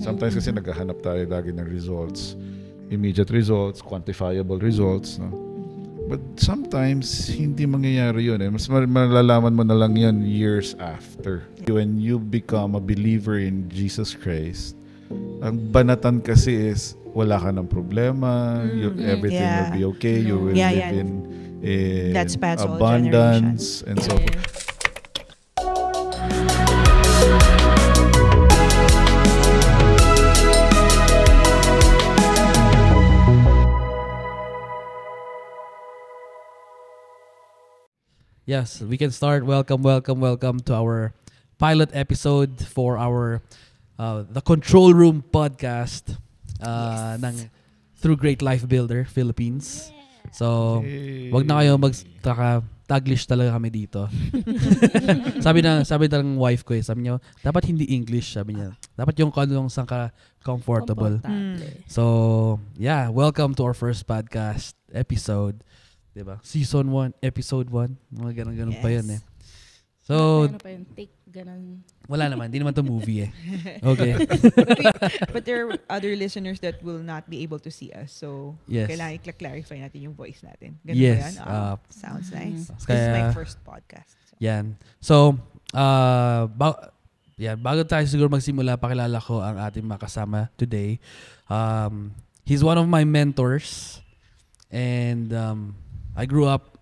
Sometimes kasi naghahanap tayo lagi ng results. Immediate results, quantifiable results. No? But sometimes, hindi mangyayari yun. Mas malalaman mo na lang yan years after. When you become a believer in Jesus Christ, ang banatan kasi is wala ka ng problema, everything will be okay, you will live in abundance, and so forth. Yes, we can start. Welcome to our pilot episode for our the Control Room podcast ng Through Great Life Builder Philippines. Yeah. So, wag na kayo Taglish talaga kami dito. sabi ng wife ko sabi niya, dapat hindi English, sabi niya. Dapat yung kanong saan ka comfortable. So, yeah, welcome to our first podcast episode. Diba? Season 1, episode 1. Mga ganun pa yun eh. So, ano pa yun? Take, ganun. Wala naman. Hindi naman to movie eh. Okay. But there are other listeners that will not be able to see us. So, kailangan i-clarify natin yung voice natin. Ganun ba yan? Sounds nice. This is my first podcast. So. Yan. So, bago tayo siguro magsimula, pakilala ko ang ating makasama today. He's one of my mentors. And, I grew up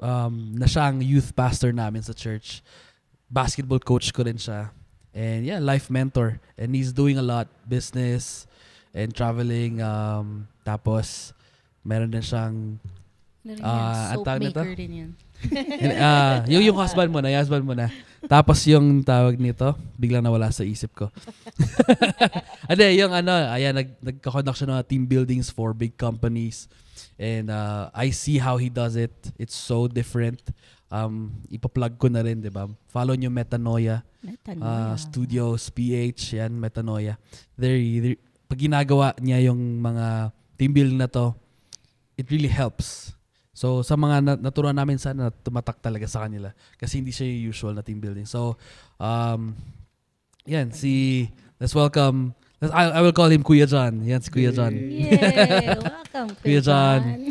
na siya ang youth pastor namin sa church. Basketball coach ko rin siya. And yeah, life mentor. And he's doing a lot, business and traveling. Tapos, meron din siyang soap maker din yan. yung husband mo na. Tapos yung tawag nito, biglang nawala sa isip ko. Yung nagkakonduct siya ng team buildings for big companies. And I see how he does it. It's so different. Ipa-plug ko na rin, di ba? Follow nyo Metanoia. Studios, PH, yan, Metanoia. Pag ginagawa niya yung mga team building na to, it really helps. So, sa mga naturuan namin sana, tumatak talaga sa kanila. Kasi hindi siya yung usual na team building. So, let's welcome, I will call him Kuya John. Yan si Kuya John. Yeah, welcome Kuya John.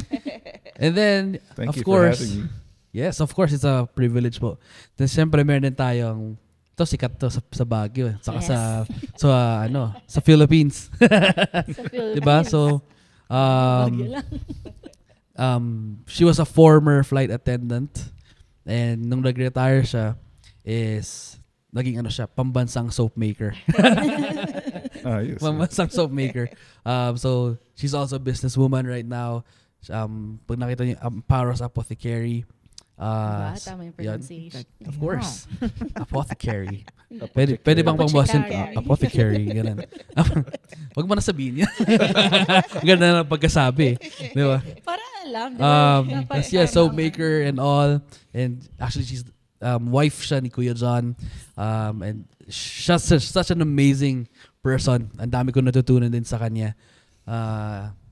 And then, Thank of you course, for having me. Yes, of course, it's a privilege po. Then, siyempre, meron din tayong, sikat to sa Baguio. Saka sa Philippines. Diba? So, she was a former flight attendant. And nung nag-retire siya, naging pambansang soap maker. Yes. Pambansang soap maker. So, she's also a businesswoman right now. Pag nakita niyo, Paros Apothecary. Tama yung pronunciation. Of course. Apothecary. Pwede bang pang-Boston? Apothecary. Ganun. Wag mo na sabihin yan. Ganda na pagkasabi. Di ba? Para alam. Soap maker and all. And actually, she's wife siya ni Kuya John. And she's such an amazing person. Ang dami ko natutunan din sa kanya.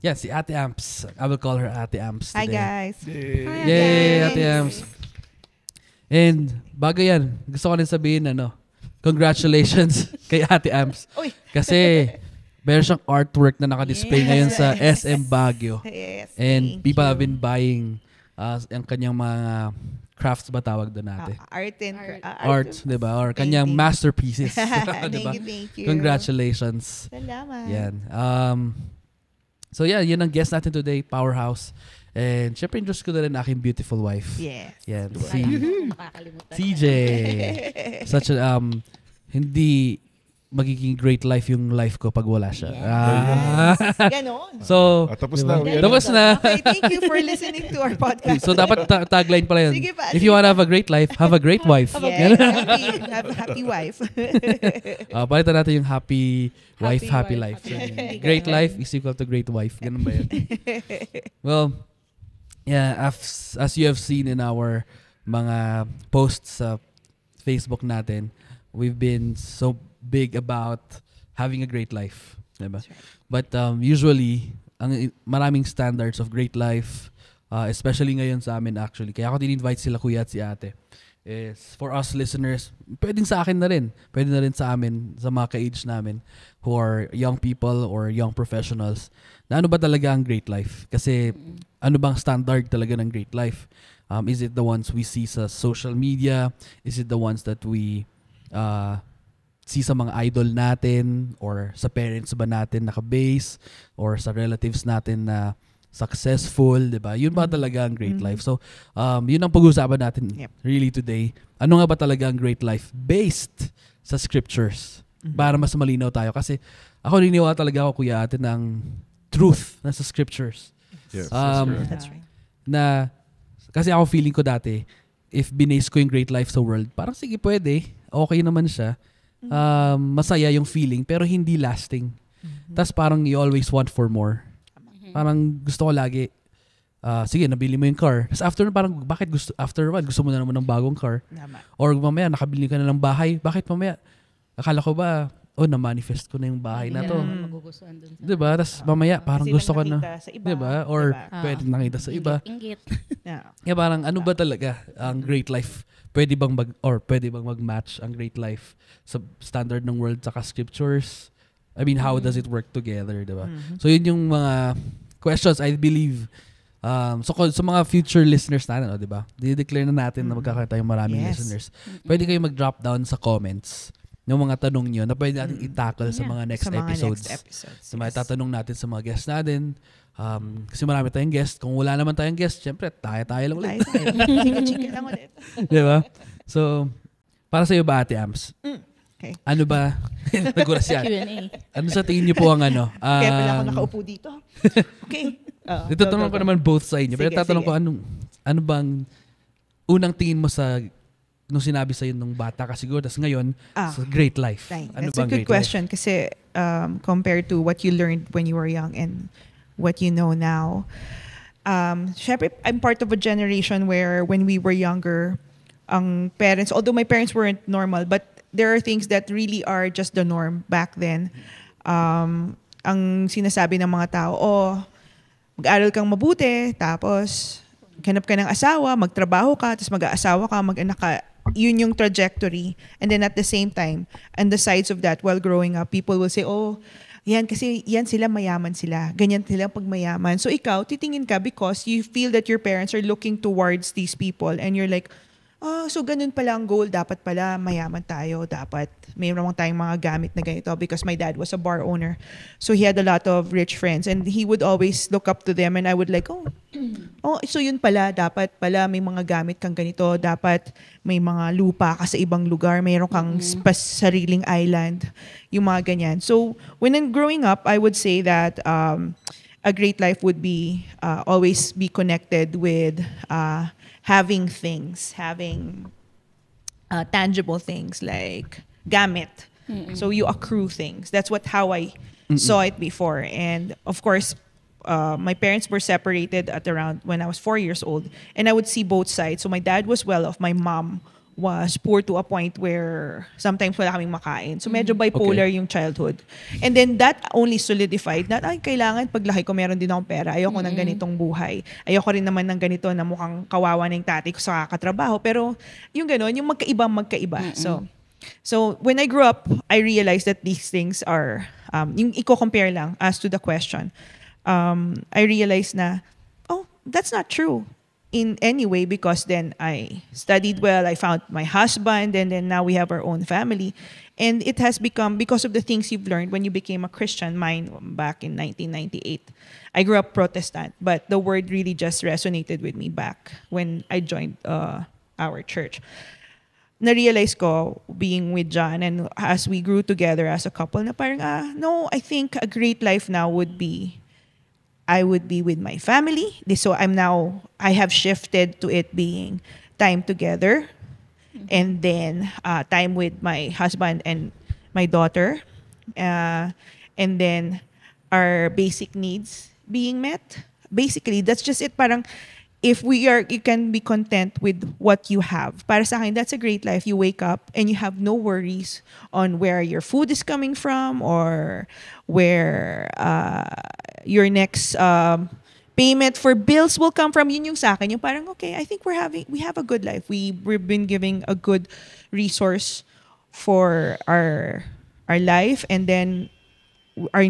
Si Ate Amps. I will call her Ate Amps today. Hi guys. Yay, Ate Amps. And bago yan, gusto ko rin sabihin congratulations kay Ate Amps. Kasi meron siyang artwork na naka-display ngayon sa SM Baguio. Yes, and people have been buying ang kanyang mga crafts ba tawag doon natin? Art, di ba? Or kanyang masterpieces. Diba? Thank you. Congratulations. Salamat. Yan. So yun ang guest natin today, Powerhouse. And syempre, introduce ko na rin aking beautiful wife. Yes. Yan. Makakalimutan. CJ. Such a, hindi magiging great life yung life ko pag wala siya. Yes. Ganon. So, tapos diba? na. Tapos na. Okay, thank you for listening to our podcast. So, dapat tagline pala yun. Sige pa, if you wanna have a great life, have a great wife. Yes, happy wife. Palitan natin yung happy wife, happy life. Great life is equal to great wife. Ganun ba yun? Well, yeah, as you have seen in our mga posts sa Facebook natin, we've been so big about having a great life. Diba? Right. But usually, maraming standards of great life, especially ngayon sa amin actually. Kaya ako din-invite sila kuya at si ate. is for us listeners, pwedeng sa akin na rin. Pwede na rin sa amin, sa mga ka-age namin who are young people or young professionals. Na ano ba talaga ang great life? Kasi ano bang standard talaga ng great life? Is it the ones we see sa social media? Is it the ones that we see sa mga idol natin or sa parents ba natin naka-base or sa relatives natin na successful, di ba? Yun ba talaga ang great life? So, yun ang pag-uusapan natin really today. Ano nga ba talaga ang great life based sa scriptures? Para mas malinaw tayo. Kasi ako niniwala talaga ako, Kuya Ate, ng truth na sa scriptures. Yes, That's right. Na, kasi ako feeling ko dati, if binase ko yung great life sa world, parang sige, pwede. Okay naman siya. Masaya yung feeling, pero hindi lasting. Tas parang you always want for more. Parang gusto ko lagi, sige, nabili mo yung car. Tapos after, parang, bakit after one, gusto mo na naman ng bagong car? Or mamaya, nakabili ka na ng bahay. Bakit mamaya? Akala ko ba, na-manifest ko na yung bahay na to. Diba? Tapos mamaya, parang gusto ko na. Diba? Or pwede nakita sa iba. Kaya parang, ano ba talaga ang great life? Pwede bang mag-match ang great life sa standard ng world saka scriptures? I mean, how does it work together, diba? So, yun yung mga questions, I believe. So, sa mga future listeners natin, diba? Di-declare na natin na magkakaroon tayong maraming listeners. Pwede kayo mag-drop down sa comments ng mga tanong nyo na pwede natin i-tackle sa mga next episodes. So, may tatanong natin sa mga guests natin. Kasi marami tayong guest. Kung wala naman tayong guest, syempre, tayo lang ulit. Chika lang ulit. Diba? So, para sa iyo ba, Ate Ams? Okay. Ano ba? Nagulas yan. Ano sa tingin niyo po ang ano? Kaya pala ako nakaupo dito. Okay. Itatanong ko naman both sa inyo. Pero tatanong ko, ano bang unang tingin mo sa nung sinabi sa'yo nung bata ka siguro, tapos ngayon, sa great life? Ano That's a good question kasi compared to what you learned when you were young and what you know now, syempre, I'm part of a generation where when we were younger, ang parents, although my parents weren't normal, but there are things that really are just the norm back then. Ang sinasabi ng mga tao, mag-aral kang mabuti, tapos hanap ka ng asawa, magtrabaho ka, tapos mag-aasawa ka, mag-anak ka. Yun yung trajectory. And then at the same time, and the sides of that, while growing up, people will say, yan kasi yan sila, mayaman sila. Ganyan sila pag mayaman. So ikaw, titingin ka because you feel that your parents are looking towards these people and you're like, so ganun pala ang goal. Dapat pala mayaman tayo. Dapat mayroon tayong mga gamit na ganito because my dad was a bar owner. So he had a lot of rich friends and he would always look up to them and I would like, so yun pala. Dapat pala may mga gamit kang ganito. Dapat may mga lupa ka sa ibang lugar. Mayroon kang sariling island. Yung mga ganyan. So when I'm growing up, I would say that a great life would be always be connected with having things, having tangible things like gamit. So you accrue things. That's how I saw it before. And of course, my parents were separated at around when I was 4 years old. And I would see both sides. So my dad was well off. My mom was poor to a point where sometimes wala kaming makain. So medyo bipolar yung childhood. And then that only solidified that, kailangan paglaki ko meron din akong pera. Ayoko ng ganitong buhay. Ayoko rin naman ng ganito na mukhang kawawa na yung tatay ko sa kakatrabaho. Pero yung gano'n, yung magkaiba. So when I grew up, I realized that these things are, yung i-compare lang as to the question, I realized na, that's not true in any way because then I studied well, I found my husband, and then now we have our own family. And it has become, because of the things you've learned when you became a Christian, mine back in 1998. I grew up Protestant, but the word really just resonated with me back when I joined our church. Na-realize ko, being with John, and as we grew together as a couple, na parang, no, I think a great life now would be, I would be with my family. So I have shifted to it being time together and then time with my husband and my daughter. And then our basic needs being met. Basically, that's just it. Parang, if you can be content with what you have. Para sa akin, that's a great life. You wake up and you have no worries on where your food is coming from or where your next payment for bills will come from, yun yung sa akin, yung parang, okay, I think we have a good life. We've been giving a good resource for our life, and then our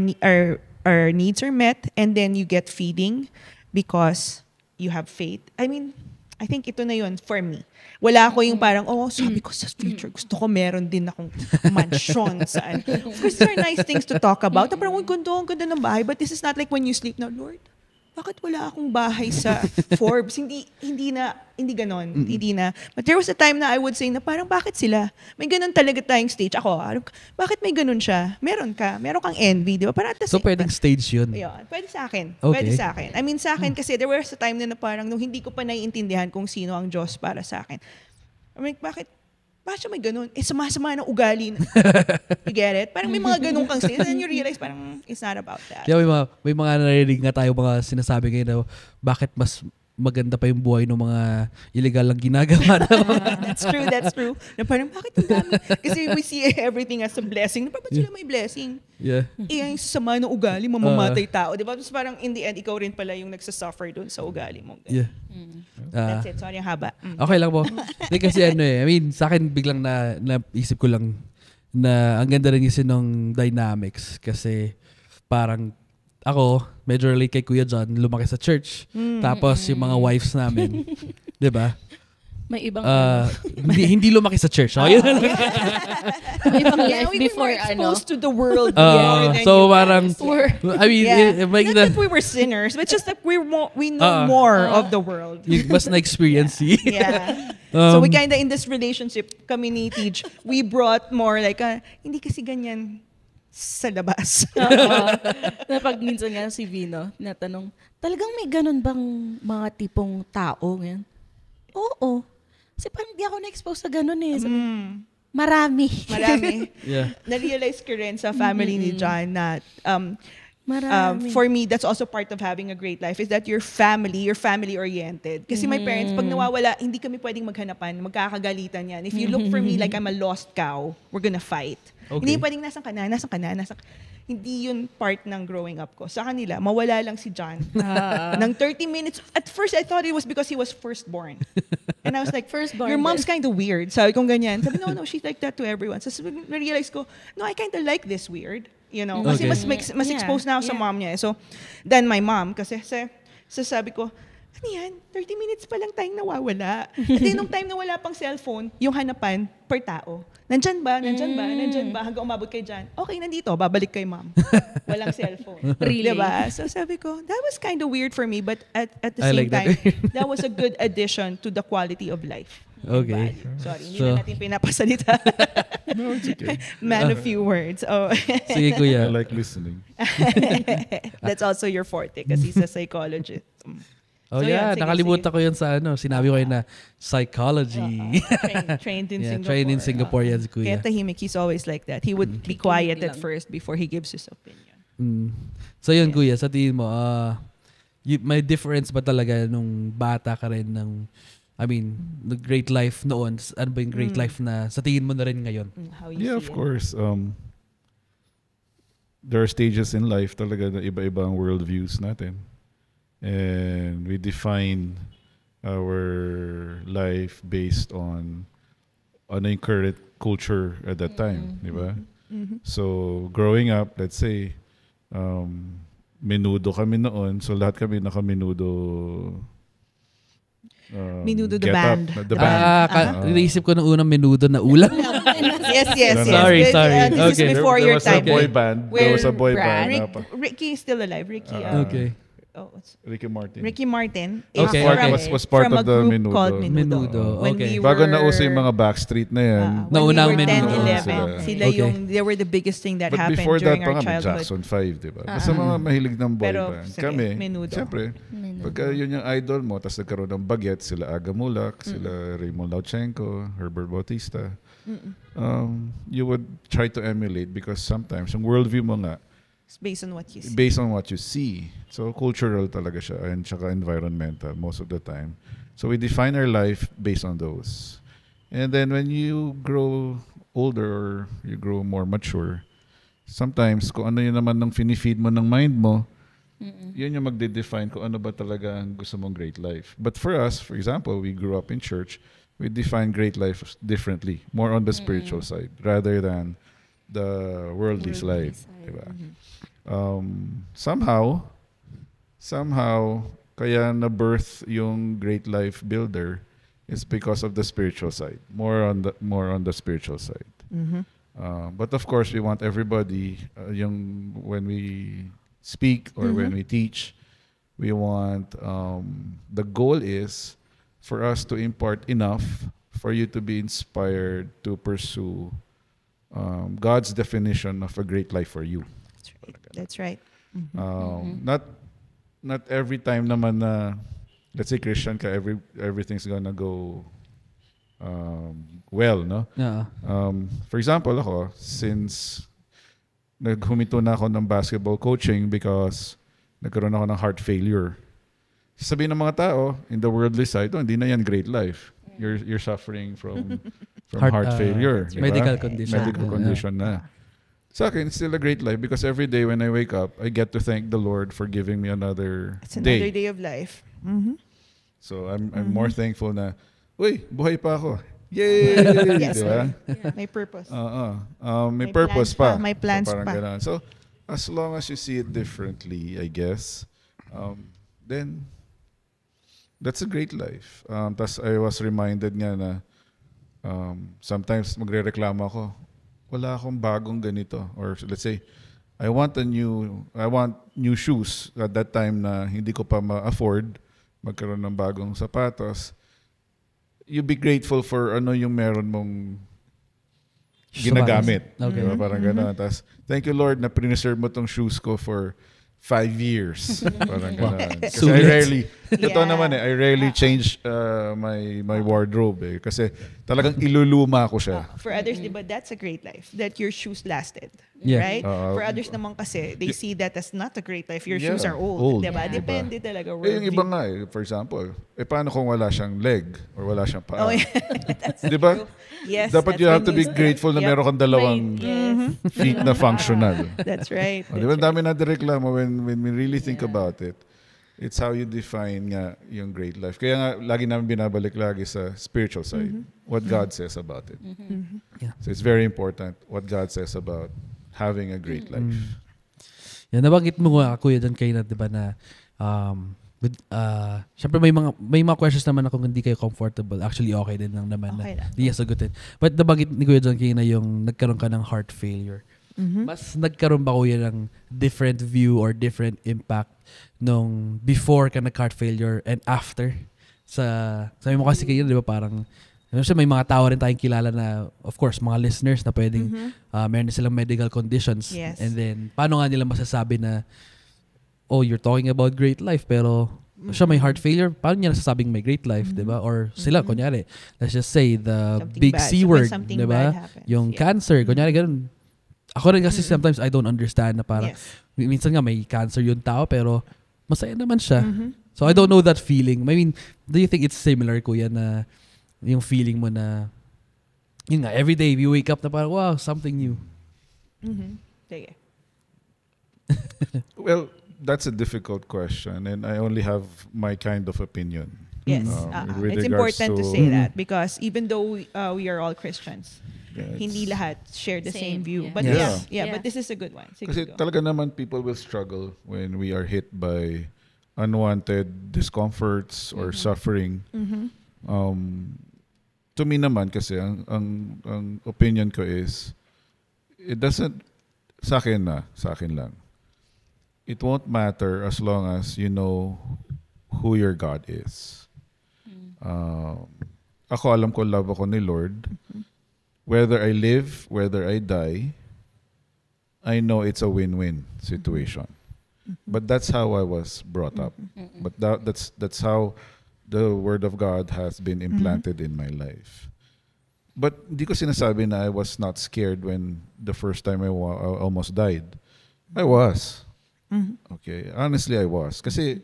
needs are met, and then you get feeding because you have faith. I mean, I think ito na yun for me. Wala ako yung parang, sabi ko sa future, gusto ko meron din akong mansion saan. Of course, there are nice things to talk about. Parang, ang ganda ng bahay. But this is not like when you sleep na, Lord, bakit wala akong bahay sa Forbes? Hindi ganon. Hindi na. But there was a time na I would say na parang bakit sila? May ganon talaga tayong stage. Ako, bakit may ganon siya? Meron kang envy, di ba? Parang So pwedeng stage yun. Yeah, pwede sa akin. Okay. Pwede sa akin. I mean, sa akin kasi there was a time na parang nung hindi ko pa naiintindihan kung sino ang Diyos para sa akin. I mean, bakit siya may ganun? Sama-sama ng ugali. You get it? Parang may mga ganun kang stage. And then you realize parang it's not about that. Kaya may mga narinig nga tayo mga sinasabi ngayon na bakit mas maganda pa yung buhay ng mga illegal lang ginagawa. That's true. Na parang bakit ang dami? Kasi we see everything as a blessing. Na bakit sila may blessing? Yeah. Yung sama ng ugali, mamamatay tao. Di ba? Tapos parang in the end, ikaw rin pala yung nagsasuffer dun sa ugali mo. Yeah. That's it. Sorry, ang haba. Okay lang po. Hindi kasi I mean, sa akin biglang naisip ko lang na ang ganda rin kasi nung dynamics kasi parang ako, medyo relate kay Kuya John, lumaki sa church. Tapos yung mga wives namin, 'di ba? May ibang hindi lumaki sa church. So, yun. may ibang life before exposed to the world. So parang I mean, not that we were sinners, but just that we know more of the world. Yung mas na-experience. Yeah. So we kinda in this relationship, kami ni Tej, we brought more like, hindi kasi ganyan sa labas. Na pag minsan nga si Vino, natanong, talagang may ganun bang mga tipong tao ngayon? Oo. Kasi parang di ako na-expose sa ganun eh. Marami. Yeah. Na-realize ko rin sa family ni John na Marami. for me, that's also part of having a great life is that you're family-oriented. Kasi my parents, pag nawawala, hindi kami pwedeng maghanapan, magkakagalitan yan. If you look for me like I'm a lost cow, we're gonna fight. Okay. Hindi pwedeng nasan ka na. Hindi yun part ng growing up ko. Sa kanila, mawala lang si John. Nang 30 minutes. At first, I thought it was because he was firstborn. And I was like, Firstborn your mom's kind of weird. Sabi kong ganyan. Sabi, no, she's like that to everyone. So, na-realize ko, no, I kind of like this weird. You know, kasi Okay. mas exposed na ako sa mom niya. So, then my mom, kasi sabi ko, ano yan? 30 minutes pa lang tayong nawawala. At then, nung time na wala pang cellphone, yung hanapan per tao. Nandyan ba? Hanggang umabot kay Jan. Okay, nandito. Babalik kay mom. Walang cellphone. Really? Diba? So sabi ko, that was kind of weird for me, but at the I same like that. time, that was a good addition to the quality of life. Okay. Sorry, hindi na natin pinapasalita. No, it's okay. Man of few words. Oh. Sige, Kuya. I like listening. That's also your forte kasi sa psychologist. Oh So, yeah, yun, sige, nakalimutan ko yun sa sinabi ko yun na psychology. Trained in Yeah, Singapore. trained in Singapore yan si Kaya Kuya. tahimik, he's always like that. He would be quiet at first before he gives his opinion. So yun Kuya, sa tingin mo, may difference ba talaga nung bata ka rin the great life noon? Ano ba yung great life na sa tingin mo na rin ngayon? How you Yeah, see of it. course. There are stages in life talaga na iba-iba ang worldviews natin. And we define our life based on yung current culture at that time, di ba? So, growing up, let's say, menudo kami noon. So, lahat kami naka-menudo. Menudo the get band. Up, the band. Naisip ko ng unang menudo na ulam. Yes. Sorry. This Okay. is before There your was a time. boy band. There was a boy Brad? band. Ricky is still alive. Ricky. Okay. Ricky Martin. Ricky Martin. Okay, is okay. Was part from of a the group Menudo. called Menudo. Menudo, When okay. we Bago were, nauso yung mga Backstreet na yan. when Naunang we were 10, Menudo 11, sila. sila Okay. they were the biggest thing that But happened before that during pa our nga, may childhood. Jackson 5, di ba? Basta mga mahilig ng boy Pero, band. sige, Kami, Menudo. siyempre, pagka yun yung idol mo, tapos nagkaroon ng Baguette, sila Aga Mulak, sila Raymond Lauchenko, Herbert Bautista, you would try to emulate because sometimes, yung worldview mo nga, It's based on what you see. based on what you see. So, cultural talaga siya and tsaka environmental most of the time. So, we define our life based on those. And then, when you grow older or you grow more mature, sometimes, kung ano yun naman ng finifeed mo ng mind mo, Yun yung magde-define kung ano ba talaga ang gusto mong great life. But for us, for example, we grew up in church, we define great life differently, more on the spiritual side rather than the worldly side. Diba? Somehow, kaya na-birth yung great life builder is because of the spiritual side, more on the spiritual side. But of course, we want everybody, when we speak or when we teach, we want, the goal is for us to impart enough for you to be inspired to pursue God's definition of a great life for you. That's right. Not every time naman na, let's say Christian ka, everything's gonna go well, no? Yeah. For example, ako, since naghuminto na ako ng basketball coaching because nagkaroon ako ng heart failure. Sabihin ng mga tao, in the worldly side, hindi na yan great life. You're suffering from heart failure. Diba? Medical condition. Medical condition na. Sa akin, it's still a great life because every day when I wake up, I get to thank the Lord for giving me another It's another day of life. So I'm more thankful na, uy, buhay pa ako. Yay! Yes, Diba? May purpose. May purpose pa. May plans so, parang pa. ganun. So, as long as you see it differently, I guess, then that's a great life. Tas I was reminded nga na sometimes magre-reklamo ako, wala akong bagong ganito. Or let's say, I want new shoes at that time na hindi ko pa ma-afford magkaroon ng bagong sapatos. You be grateful for ano yung meron mong ginagamit. Okay. Diba? Parang gano'n. Tapos, thank you Lord na preserve mo tong shoes ko for 5 years. Parang gano'n. Kasi totoo naman I rarely change my wardrobe Kasi talagang iluluma ko siya. For others, diba, that's a great life. That your shoes lasted. Yeah. Right? For others naman kasi, they see that as not a great life. Your shoes are old. Diba? Yeah. Depende talaga. Yung iba nga for example, paano kung wala siyang leg or wala siyang paa? Oh, yeah. Diba? Yes. Dapat you have to be grateful na meron kang dalawang feet na functional. That's right. Diba? Ang dami natin reklamo when we really think about it. It's how you define nga yung great life. Kaya nga, lagi namin binabalik lagi sa spiritual side. What God says about it. Yeah. So it's very important what God says about having a great life. Yan, nabanggit mo nga, Kuya, dyan kayo na, di ba, na syempre may mga questions naman ako hindi kayo comfortable. Actually, okay din lang naman Okay na lang. di sagutin. But nabanggit ni Kuya dyan kayo na yung nagkaroon ka ng heart failure. Mas nagkaroon ba Kuya ng different view or different impact nung before ka nag-heart failure and after? Sabi mo kasi kayo, di ba, parang may mga tao rin tayong kilala na, of course, mga listeners na pwedeng meron silang medical conditions. Yes. And then, paano nga nila masasabi na, oh, you're talking about great life, pero siya may heart failure, paano niya nasasabing may great life, di ba? Or sila, kunyari, let's just say, the Something big bad. C word, Something di ba? bad happens. Yung Yeah. cancer, kunyari, ganun. Ako rin kasi sometimes I don't understand na parang, Yes. minsan nga may cancer yung tao, pero masaya naman siya. So I don't know that feeling. I mean, do you think it's similar, Kuya, na yung feeling mo na, yun nga, every day you wake up na parang, wow, something new. Sige. Well, that's a difficult question, and I only have my kind of opinion. Yes. With It's regards important to to- say that because even though we are all Christians, Yeah, hindi lahat share the same view. yeah. But Yeah. yeah, but this is a good one. Sige, Kasi go. talaga naman people will struggle when we are hit by unwanted discomforts or suffering. To me naman kasi ang opinion ko is it doesn't sa akin lang. It won't matter as long as you know who your God is. Ako alam ko love ako ni Lord. Whether I live, whether I die, I know it's a win-win situation. But that's how I was brought up. But that's how the Word of God has been implanted in my life. But di ko sinasabi na I was not scared when the first time I almost died. I was. Okay. Honestly, I was. Kasi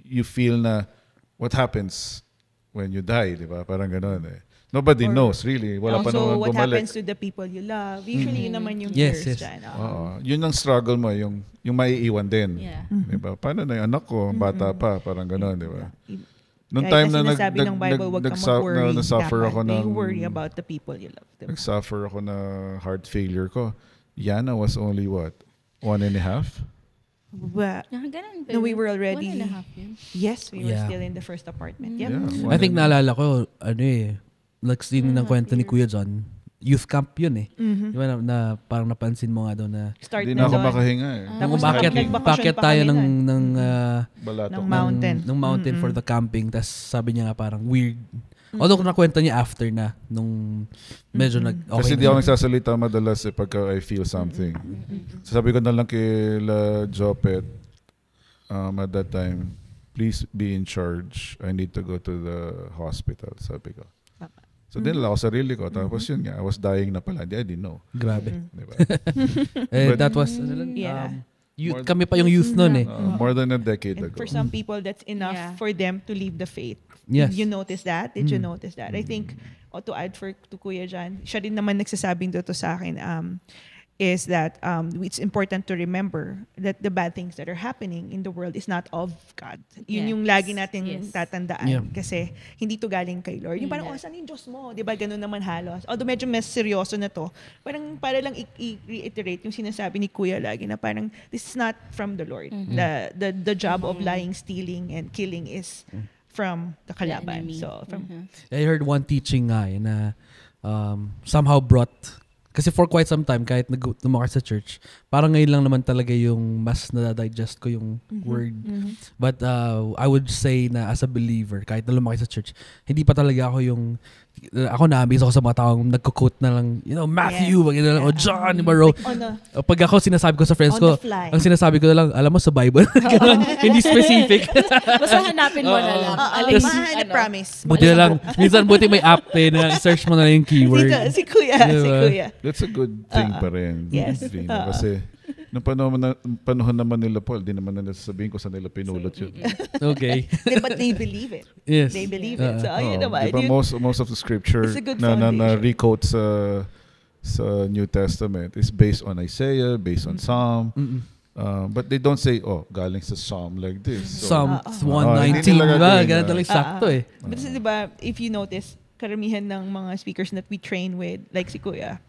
you feel na what happens when you die, di ba? Parang ganun eh. Nobody Or- knows really. Wala pa Also, naman what bumalik. happens to the people you love? Usually, yun naman yung Yes, fears yes. dyan. Oo. Yun ang struggle mo, yung maiiwan din. Yeah. Diba? Paano na yung anak ko, bata pa, parang gano'n, di ba? Nung Kahit time na sinasabi ng Bible, wag kang mag-worry. nag-suffer Dapat ako ng you worry about the people you love. Diba? nag-suffer ako na heart failure ko. Yana was only what? 1.5? Ganun ba No, we yun? were already- 1.5 yun. Yes, we were Yeah. still in the first apartment. Yep. Yeah, I think 1.5. naalala ko, nagsinig ng kwento ni Kuya John, youth camp yun eh. Mhm. Di ba na parang napansin mo nga daw na Start Hindi na na ako doon. makahinga eh. nung Tapos umakyat, nagbakasyon pakyat pa tayo kami ng, nun. ng, Balatok. Ng mountain. ng mountain for the camping. Tapos sabi niya nga parang weird. Although nakwento niya after na, nung medyo okay Kasi na di ako siya. nagsasalita madalas pagka I feel something. So sabi ko na lang kay La Jopet at that time, please be in charge. I need to go to the hospital, sabi ko. So dinala ko sarili ko. Tapos yun nga, I was dying na pala. I didn't know. Grabe. Diba? Eh, that was, ano lang, Yeah. youth, kami pa yung youth nun eh. More than a decade And ago. for some people, that's enough Yeah. for them to leave the faith. Yes. You notice that? Did you notice that? I think, to add to Kuya Jan, siya rin naman nagsasabing to sa akin, is that it's important to remember that the bad things that are happening in the world is not of God. Yun yung Yes. lagi natin Yes. tatandaan. Yeah. Kasi hindi to galing kay Lord. Yung parang, Yeah. saan yung Diyos mo? Di ba? Ganun naman halos. Although medyo mas seryoso na to. Parang para lang i-reiterate yung sinasabi ni Kuya lagi na parang, this is not from the Lord. The job of lying, stealing, and killing is from the kalaban. enemy. So, from I heard one teaching nga eh, na somehow brought, kasi for quite some time, kahit lumakas sa church, parang ngayon lang naman talaga yung mas nadadigest ko yung word. But I would say na as a believer, kahit na lumaki sa church, hindi pa talaga ako yung, ako na-amaze ako sa mga taong nagko-quote na lang, Matthew, wag na lang, o John, di ba, on a, pag ako sinasabi ko sa friends On ko, the fly. ang sinasabi ko na lang, alam mo sa Bible, ganun, hindi specific. Basta hanapin mo na lang. Alin, mahanap promise. Buti na lang, minsan buti may app na search mo na lang yung keyword. Si Kuya, si Diba? Kuya. That's a good thing pa rin. Yes. Vina. Kasi nung panahon naman nila Paul, di naman nila sasabihin ko saan nila pinulot yun. Okay. But they believe it. Yes. They believe it. So, Oo, ayun naman. di ba most of the scripture It's a good na foundation. re-quote sa New Testament is based on Isaiah, based on Psalm. But they don't say, galing sa Psalm like this. So, Psalm hindi 119, nila diba? gagawin Ganun na. talaga sakto eh. But kasi diba, if you notice, karamihan ng mga speakers that we train with, like si Kuya,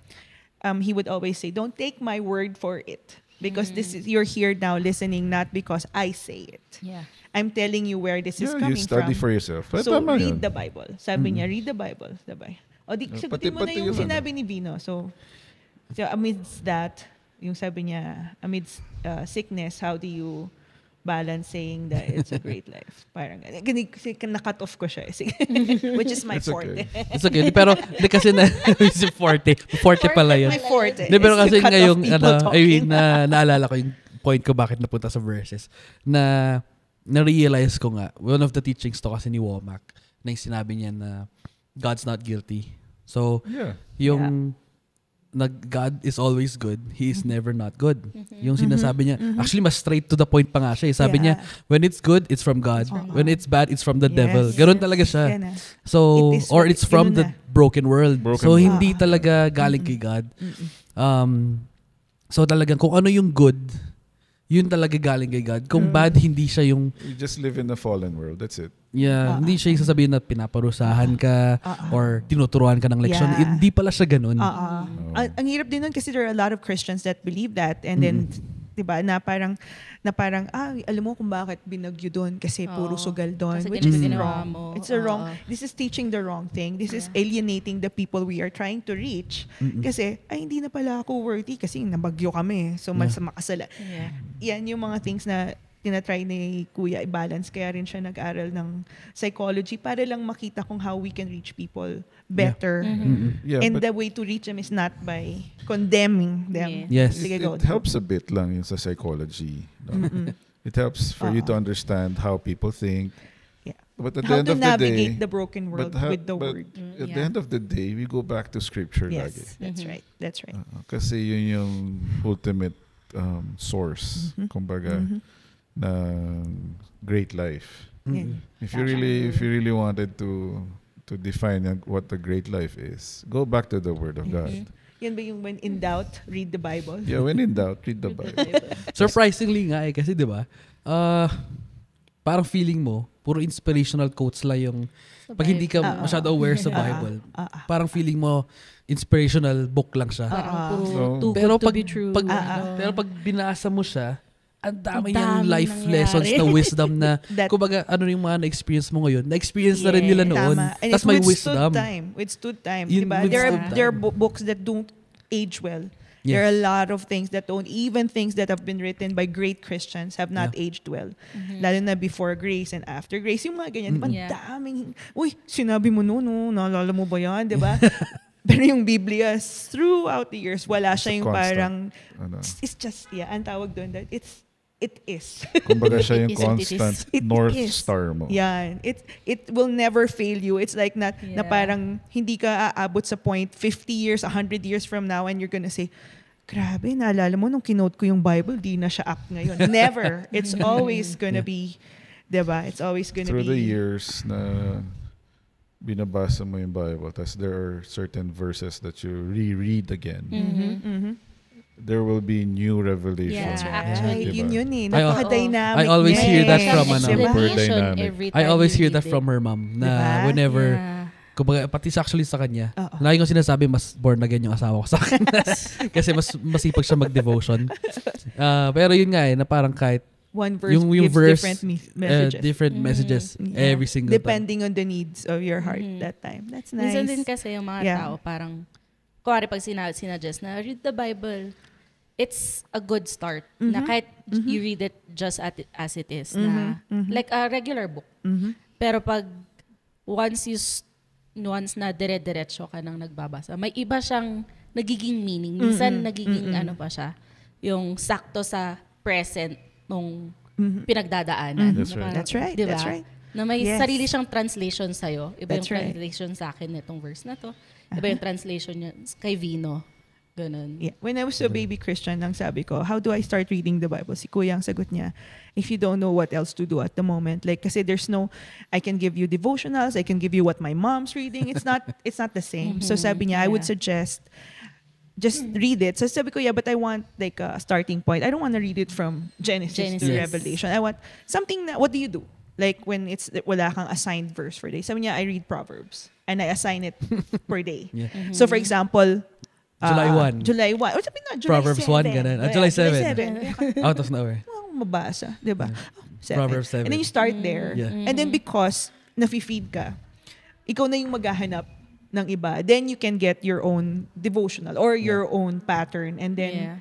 he would always say, don't take my word for it. Because this is, you're here now listening not because I say it. Yeah. I'm telling you where this is yeah, coming you study from. for yourself. But So, tama read yun. the Bible. Sabi niya, read the Bible. Sabay. O di, sagutin mo na pati yung yung sinabi ni Vino. So amidst that, yung sabi niya, amidst sickness, how do you balance saying that it's a great life? Parang, kasi na-cut off ko siya. Which is my It's forte. okay. It's okay. Pero, di kasi na, si Forte. Forte pala yun. My forte. Di, pero is to kasi cut off ngayong, people talking. naalala ko yung point ko bakit napunta sa verses. Na-realize ko nga, one of the teachings to kasi ni Womack, na yung sinabi niya na God's not guilty. So, Yeah. yung God is always good, He is never not good. Yung sinasabi niya, actually mas straight to the point pa nga siya. Sabi niya, when it's good, it's from God. When it's bad, it's from the devil. Ganon talaga siya. Yan na. So, It is or what- it's from ganun the na. broken world. Broken So, world. hindi talaga galing kay God. So, talagang kung ano yung good, yun talaga galing kay God. Kung bad, hindi siya yung, You just live in a fallen world. That's it. hindi siya yung sasabihin na pinaparusahan ka or tinuturuan ka ng leksyon. Yeah. Hindi pala siya ganun. Ang hirap din nun kasi there are a lot of Christians that believe that and then diba na parang alam mo kung bakit binagyo doon kasi puro Oo. sugal doon, Kasi which is ginawa wrong. mo. It's a wrong. Oo. This is teaching the wrong thing. This is alienating the people we are trying to reach. Kasi hindi na pala ako worthy kasi nabagyo kami. So mas makasala. Yeah. Yan yung mga things na tinatry ni Kuya i-balance. Kaya rin siya nag-aral ng psychology para lang makita kung how we can reach people better. Yeah, And but the way to reach them is not by condemning them. Yes. Sige, go. it helps a bit lang yun sa psychology. No? It helps for you to understand how people think. Yeah. But at the How end to of the day, navigate the broken world with the word. At the end of the day, we go back to scripture lagi. Yes, that's right. That's right. Kasi yun yung ultimate source, kumbaga, na great life. Yeah. If you really wanted to to define what the great life is, go back to the Word of God. Yan ba yung when in doubt, read the Bible? Yeah, when in doubt, read the Bible. Surprisingly nga kasi 'di ba? Parang feeling mo puro inspirational quotes lang yung pag hindi ka masyado aware sa Bible. Parang feeling mo inspirational book lang siya. Parang puro So- too Pero good to pag be true. pero pag binasa mo siya, ang dami Ang niyang dami life nangyari. lessons na wisdom na That- kumbaga ano yung mga na-experience mo ngayon, na-experience na rin nila noon. Tama. And Tapos may withstood wisdom. time. Withstood time. Yun, Diba? withstood There are time. books that don't age well. Yes. There are a lot of things that don't, even things that have been written by great Christians have not aged well. Lalo na before grace and after grace. Yung mga ganyan. Diba? Ang Yeah. daming, uy, sinabi mo no, naalala mo ba yan? Diba? Pero yung Biblia, throughout the years, wala It's a siya yung constant, parang, ano. it's just, ang tawag doon, that it is. Kumbaga siya yung It is what it is. constant It North is. Star mo. Yan. It will never fail you. It's like na Yeah. parang hindi ka aabot sa point 50 years, 100 years from now and you're gonna say, grabe, naalala mo nung kinote ko yung Bible, di na siya up ngayon. Never. It's always gonna be, diba? It's always gonna Through be. the years na binabasa mo yung Bible, tas there are certain verses that you reread again. Mhm. There will be new revelation. Yeah, That's actually. right. Diba? Yun eh. I- Napaka-dynamic I always niya hear that eh. from, Some ano, Super explanation dynamic. every I time always you hear read that from it. her mom na Diba? whenever Yeah. kumbaga pati actually sa kanya. Oo. Lagi ko sinasabi mas born again yung asawa ko sa akin. Kasi mas masipag siya mag-devotion. Pero yun nga na parang kahit One verse yung gives verse, different messages. different messages Yeah. every single Depending on the needs of your heart that time. That's nice. Minsan din kasi yung mga Yeah. tao parang, kuwari pag sinadjust na read the Bible, it's a good start. Na kahit you read it just as it is. Na, like a regular book. Pero pag once na dire-diretso ka nang nagbabasa, may iba siyang nagiging meaning. Minsan nagiging ano pa siya, yung sakto sa present nung pinagdadaanan. That's Na right. parang, That's right. diba? That's right. Na may Yes. sarili siyang translation sa'yo. Iba That's yung right. translation sa akin nitong verse na to. Iba yung translation niya kay Vino. Ganun. Yeah. When I was a baby Christian, ang sabi ko, how do I start reading the Bible? Si Kuya ang sagot niya, if you don't know what else to do at the moment, like kasi there's no, I can give you devotionals, I can give you what my mom's reading. It's not the same. So sabi niya, I would Yeah. suggest just read it. So sabi ko, yeah, but I want like a starting point. I don't want to read it from Genesis to Genesis. Revelation. I want something na, what do you do? Like when it's wala kang assigned verse for day. Sabi niya, I read Proverbs and I assign it per day. Yeah. So for example, July 1. July 1. O sabi na, July Proverbs 7. 1, ganun. Yeah, July 7. July 7. Out of nowhere. Mabasa, di ba? Oh, 7. Proverbs 7. And then you start there. Yeah. And then because nafi-feed ka, ikaw na yung maghahanap ng iba. Then you can get your own devotional or your own pattern. And then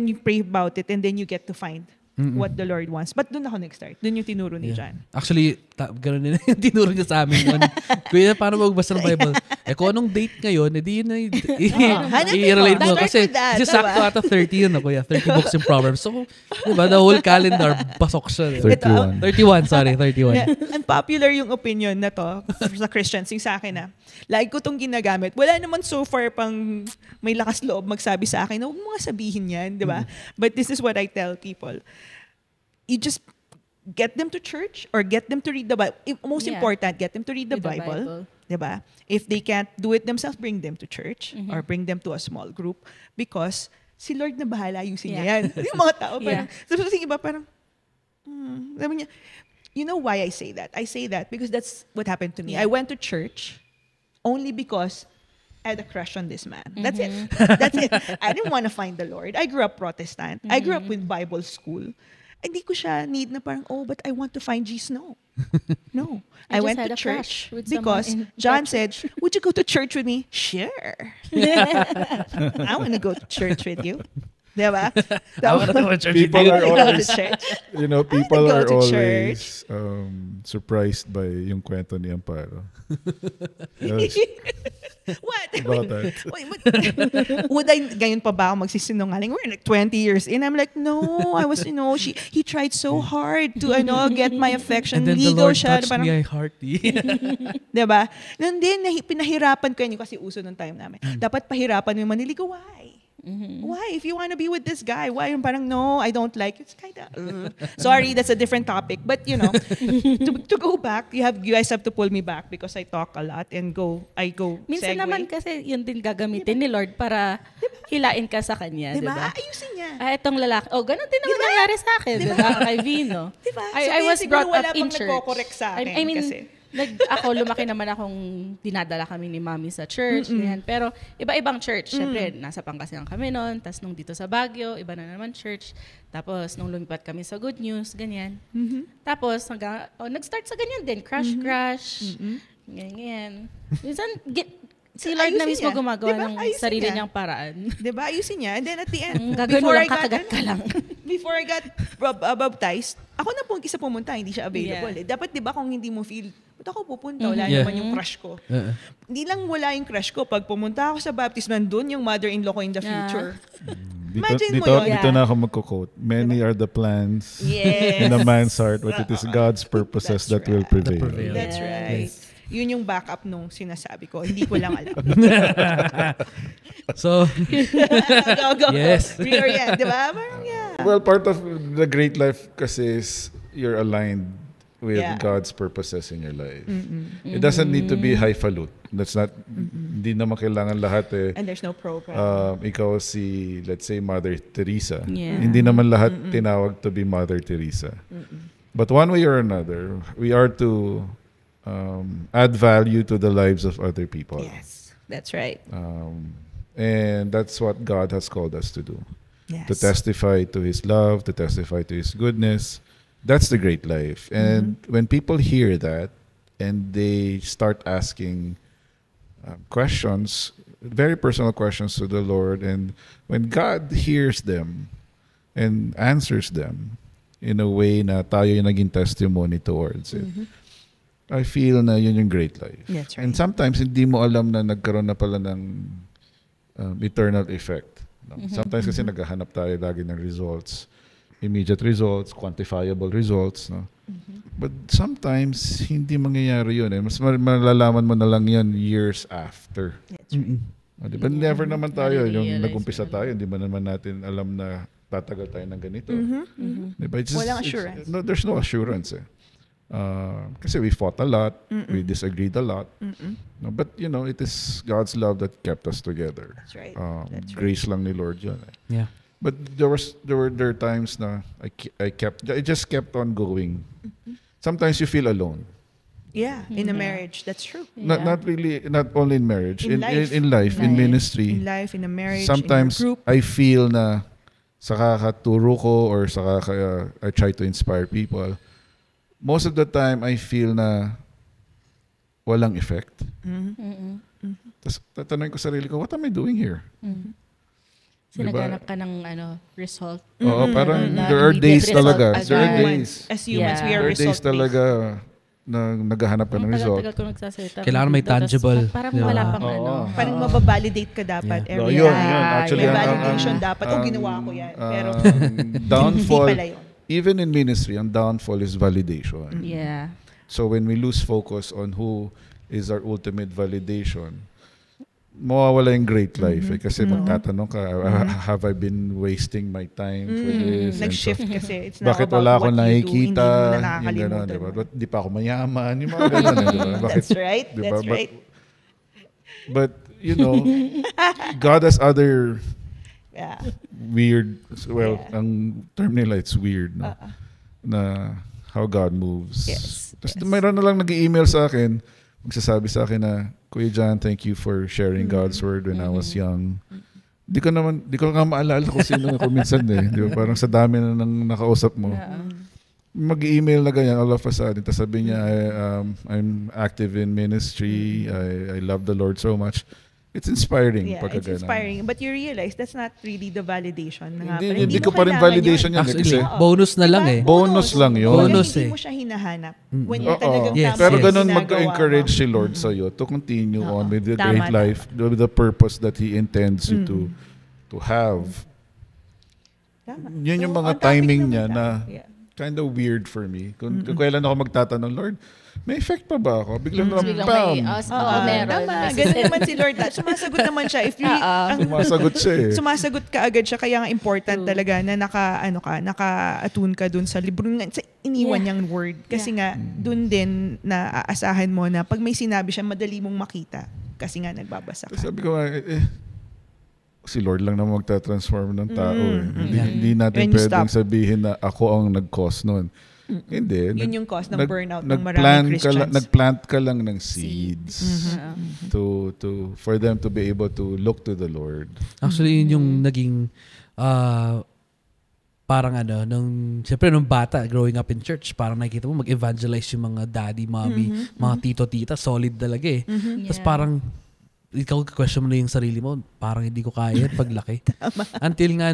you pray about it and then you get to find what the Lord wants. But doon ako nag-start. Doon yung tinuro ni John. Actually, ganun din yung tinuro niya sa amin noon. Kuya, paano magbasa ng Bible? Kung anong date ngayon, edi yun na hanapin mo. i-relate mo. Start Kasi with that, sakto diba? ata 30 yun, kuya. 30 books in Proverbs. So, diba, the whole calendar, pasok siya. 31. 31, sorry, 31. Yeah, unpopular yung opinion na to sa Christians, yung sa akin na. Lagi ko tong ginagamit. Wala naman so far pang may lakas loob magsabi sa akin na huwag mo nga sabihin yan, di ba? But this is what I tell people. You just get them to church or get them to read the Bible. Most Yeah. important, get them to read the Read the Bible. Bible. Diba? If they can't do it themselves, bring them to church or bring them to a small group because si Lord na bahala ayusin niya yan. Yung mga tao parang, tapos yung iba parang, sabi niya, you know why I say that? I say that because that's what happened to me. I went to church only because I had a crush on this man. That's it. That's it. I didn't want to find the Lord. I grew up Protestant. I grew up with Bible school. Hindi ko siya need na parang, oh, but I want to find Jesus. No. No. I just went had to a church crush with because someone in John that said, would you go to church with me? Sure. I want to go to church with you. Diba? People are Go to always, church. you know, people go are to always surprised by yung kwento ni Amparo. Yes, What? about that. Wait, would I, ngayon pa ba ako magsisinungaling? We're like 20 years in. I'm like, no, I was, he tried so hard to, get my affection. And then the Ligaw Lord siya. touched Parang, me, I heart. diba? Nandun, pinahirapan ko yun kasi uso nung time namin. Dapat pahirapan mo yung maniligaw. Why? Why? If you want to be with this guy, why? Yung parang, no, I don't like. It's kind of, sorry, that's a different topic. But, to go back, you guys have to pull me back because I talk a lot and I go Minsan segue. naman kasi yun din gagamitin ni Lord para hilain ka sa kanya, Diba? diba? Ayusin niya. Itong lalaki. Ganun din naman nangyari sa akin, diba? Kay Vino. Diba? I was brought wala up in pang church. nagko-correct sa akin I mean, kasi. ako lumaki naman akong dinadala kami ni Mami sa church, ganyan. Pero iba-ibang church. Siyempre, nasa Pangasinan kami noon, tapos nung dito sa Baguio, iba na naman church. Tapos nung lumipat kami sa Good News, ganyan. Tapos nag-start sa ganyan din, crush, ganyan. Minsan, si Lord na Ayusin mismo niya. gumagawa Diba? ng Ayusin sarili niya. niyang paraan. Diba? Ayusin niya. And then at the end, Gagawin mo lang, kakagat ka lang. before I got baptized, ako na po isa pumunta, hindi siya available. Dapat diba kung hindi mo feel, ba't ako pupunta? Wala naman yung crush ko. Hindi lang wala yung crush ko. Pag pumunta ako sa baptism, nandun yung mother-in-law ko in the future. Imagine mo yun. Dito na ako magko-quote. Many are the plans Yes. in a man's heart, but it is God's purposes That's that will right. prevail. That's right. Yun yung backup nung sinasabi ko. Hindi ko lang alam. So, go. Yes. Reorient, di ba? Parang Well, part of the great life kasi is you're aligned with Yeah. God's purposes in your life. It doesn't need to be highfalutin. That's not, hindi naman kailangan lahat And there's no program. ikaw si, let's say, Mother Teresa. Yeah. Hindi naman lahat tinawag to be Mother Teresa. But one way or another, we are to add value to the lives of other people. Yes, that's right. And that's what God has called us to do. Yes. To testify to His love, to testify to His goodness. That's the great life. And when people hear that and they start asking questions, very personal questions to the Lord, and when God hears them and answers them in a way na tayo yung naging testimony towards it, I feel na yun yung great life. That's right. And sometimes hindi mo alam na nagkaroon na pala ng eternal effect. No? Sometimes kasi naghahanap tayo lagi ng results, immediate results, quantifiable results. No? But sometimes hindi mangyayari yun. Mas malalaman mo na lang yan years after. That's right. Diba? Never naman tayo, yung Nare-realize nag-umpisa mo tayo, hindi ba naman natin alam na tatagal tayo ng ganito. Diba? Walang assurance. No, there's no assurance eh. Kasi we fought a lot, we disagreed a lot. No, but it is God's love that kept us together. That's right. That's right. Grace lang ni Lord yun eh. yeah. But there were times na I just kept on going. Sometimes you feel alone. Yeah, in a marriage, that's true. Not only in marriage, In in life. life, in ministry. In life, in a marriage, Sometimes in a group. I feel na sa kakaturo ko or sa I try to inspire people. Most of the time I feel na walang effect. Tapos tatanungin ko sarili ko, what am I doing here? Sinaganap ka ng result. Oo, parang Na there are immediate days result talaga. agad. There are Humans, days. as humans, we Yeah. are There are days result-based. talaga na naghahanap ka ng result. Tagal ko nagsasalita. Kailangan may Dito, tas tangible. Parang Diba? wala pang Oo. Parang mababalidate ka dapat Yeah. every Yun, time. yun. Actually, May ang- validation ang- dapat. Ginawa ko yan. Pero downfall, hindi pala yun. even in ministry, ang downfall is validation. Yeah. So when we lose focus on who is our ultimate validation, mawawala yung great life. Eh, kasi magtatanong ka, have I been wasting my time for this? And Nag-shift so, kasi. It's not bakit about wala akong what you do, nakikita? hindi mo na Yung gano'n, nakakalimutan diba? mo. Ba't di pa ako mayaman? Yung mga gano'n, diba? Bakit, That's right. diba? That's right. But, God has other Yeah. weird, well, Yeah. ang term nila, it's weird, no? Na how God moves. Yes, Tapos yes. mayroon na lang nag-email sa akin, magsasabi sa akin na, Kuya John, thank you for sharing God's word when I was young. Di ko nga maalala kung sino kung minsan eh. Di ba? Parang sa dami na nang nakausap mo. Mag-email na ganyan all of a sudden. Tapos sabi niya, I'm active in ministry. I love the Lord so much. It's inspiring. Yeah, pagka it's ganun. inspiring. But you realize that's not really the validation. Na nga pala. Hindi mo ko pa rin kailangan validation yun. Actually, Kasi, bonus na lang eh. Bonus lang yun. Bonus Hindi eh. mo siya hinahanap. When Oo. talagang Yes, tama Pero yes. ganun ginagawa mag-encourage mo. si Lord sa'yo to continue on with the Tama, great life, with the purpose that He intends you to have. Tama. Yun yung So, mga on topic timing naman niya tayo. na Yeah. kind of weird for me. Kung kailan ako magtatanong, Lord, may effect pa ba ako? Biglang Biglang bam! meron. Tama, ganun naman si Lord. Sumasagot naman siya. If you, Sumasagot siya eh. sumasagot ka agad siya, kaya nga important talaga na naka-attune ka dun sa libro, sa iniwan niyang word. Kasi nga, dun din na aasahan mo na pag may sinabi siya, madali mong makita. Kasi nga, nagbabasa ka. Sabi ko, si Lord lang naman magta-transform ng tao. Hindi natin When you pwedeng stop. sabihin na ako ang nag-cause nun. Hindi. Yun yung cause ng burnout ng maraming Christians. Nagplant ka lang ng seeds for them to be able to look to the Lord. Actually, yun yung naging parang siyempre nung bata, growing up in church, parang nakikita mo mag-evangelize yung mga daddy, mommy, mga tito, tita, solid talaga eh. Tapos parang ikaw question mo na yung sarili mo, parang hindi ko kaya paglaki. Until nga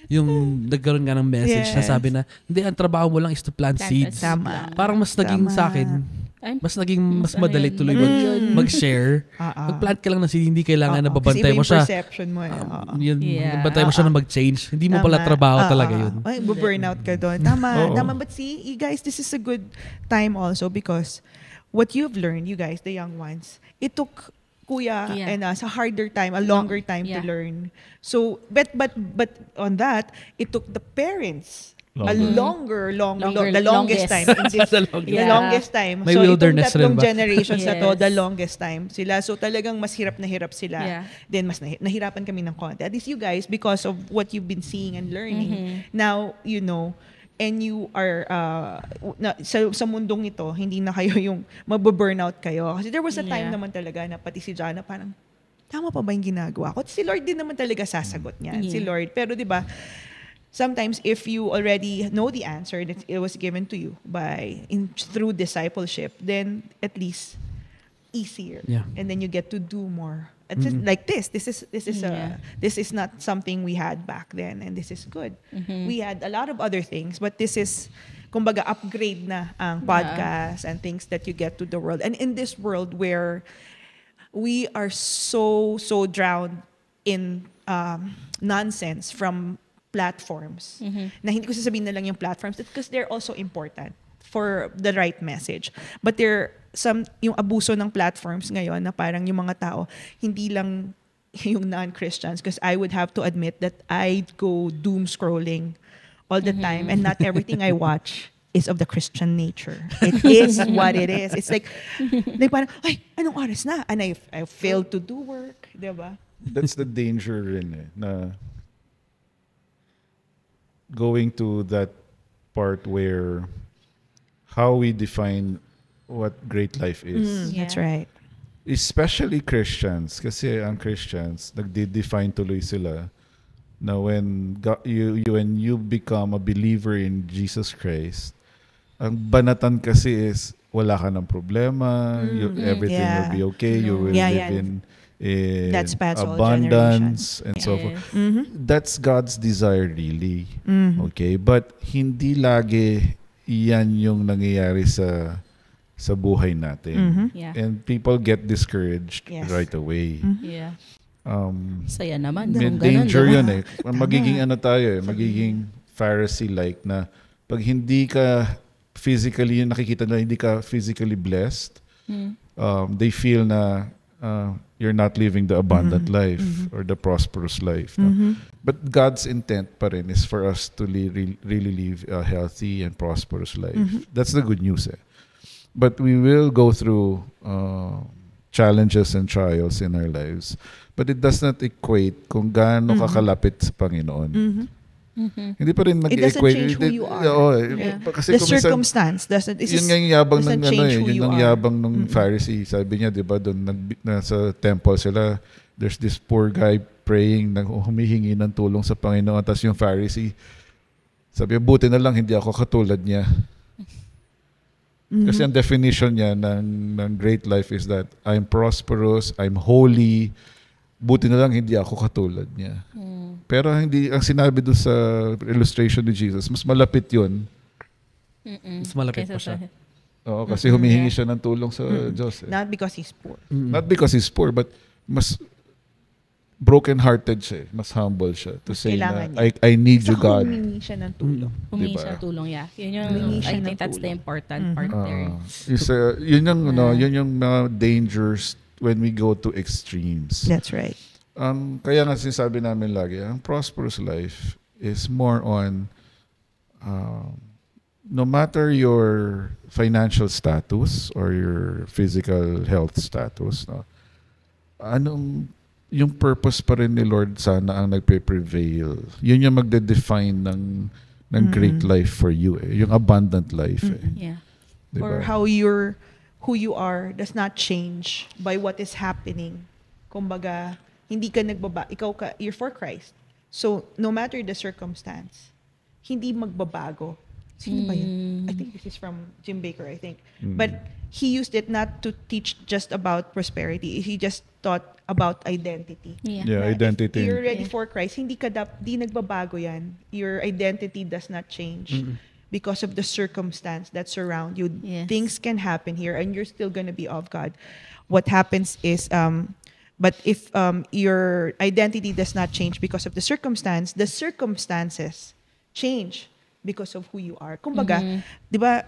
yung nagkaroon nga ng message na sabi na, hindi, ang trabaho mo lang is to plant seeds. Tama. Parang mas naging sa akin, mas madali tuloy mag-share. Mag-plant ka lang ng seed, hindi kailangan na babantay mo siya. Kasi iba yung perception mo. Bantay mo siya na mag-change. Hindi mo pala trabaho talaga yun. Ay, burnout ka doon. Tama. But see, you guys, this is a good time also because what you've learned, you guys, the young ones, it took Kuya and us a harder time, a longer time to learn. So, but on that, it took the parents the longest time. The longest time. May so, wilderness itong tatlong rin ba? generations na to, the longest time sila. So, talagang mas hirap na hirap sila. Then, mas nahirapan kami ng konti. At least you guys, because of what you've been seeing and learning, now, you know, and you are sa mundong ito, hindi na kayo yung mababurnout kayo. Kasi there was a time naman talaga na pati si Jana parang, tama pa ba yung ginagawa ko? Si Lord din naman talaga sasagot niyan. Si Lord. Pero di ba, sometimes if you already know the answer that it was given to you through discipleship, then at least easier. And then you get to do more. It's just like this is not something we had back then, and this is good. We had a lot of other things, but this is kumbaga upgrade na ang podcast and things that you get to the world. And in this world where we are so drowned in nonsense from platforms, na hindi ko sasabihin na lang yung platforms because they're also important for the right message. But yung abuso ng platforms ngayon na parang yung mga tao, hindi lang yung non-Christians, because I would have to admit that I go doom scrolling all the time and not everything I watch is of the Christian nature. It is what it is. It's like parang, ay, anong oras na? And I failed to do work. Diba? That's the danger rin na going to that part where how we define what great life is. That's right. Especially Christians, kasi ang Christians, nagde-define tuloy sila na when you become a believer in Jesus Christ, ang banatan kasi is wala ka ng problema, everything will be okay, you will live in That's abundance and so forth. That's God's desire really. Okay? But hindi lagi yan yung nangyayari sa buhay natin. And people get discouraged right away. Saya naman. May danger yun eh. Magiging magiging Pharisee-like na pag hindi ka physically, yung nakikita na hindi ka physically blessed, they feel na you're not living the abundant life or the prosperous life. No? But God's intent pa rin is for us to really live a healthy and prosperous life. That's the good news. But we will go through challenges and trials in our lives. But it does not equate kung gaano kakalapit sa Panginoon. Hindi pa rin It doesn't change who you are. Kasi the circumstance doesn't. Yun nga yung yabang ng yun ang yabang ng Pharisee. Sabi niya, 'di ba, doon sa temple sila, there's this poor guy praying, humihingi ng tulong sa Panginoon, tapos yung Pharisee, sabi, buti na lang hindi ako katulad niya. Kasi ang definition niya ng great life is that I'm prosperous, I'm holy, buti na lang hindi ako katulad niya. Pero hindi, ang sinabi doon sa illustration ni Jesus, mas malapit yun. Mas malapit pa siya. Oo, kasi humihingi siya ng tulong sa Diyos. Not because he's poor. Not because he's poor, but mas broken-hearted siya. Mas humble siya to say na, Kailangan I need you, Saka God. humingi siya ng tulong. Humingi Diba? siya ng tulong, yeah. Yun yung, Humingi siya I ng think that's the tulong. important part there. Yun yung, yun yung mga dangers when we go to extremes. That's right. Kaya nga sinasabi namin lagi, ang prosperous life is more on no matter your financial status or your physical health status, no, yung purpose pa rin ni Lord sana ang nagpe-prevail. Yun yung magde-define ng great life for you, yung abundant life. Yeah. Diba? Or how who you are does not change by what is happening. Kumbaga, hindi ka you're for Christ. So, no matter the circumstance, hindi magbabago. Sino ba yun? I think this is from Jim Baker, I think. But he used it not to teach just about prosperity. He just taught about identity. Yeah, Na identity. If you're ready for Christ, di nagbabago yan. Your identity does not change because of the circumstance that surround you. Yes. Things can happen here and you're still gonna be of God. What happens is, but if your identity does not change because of the circumstances change because of who you are. Kumbaga, di ba,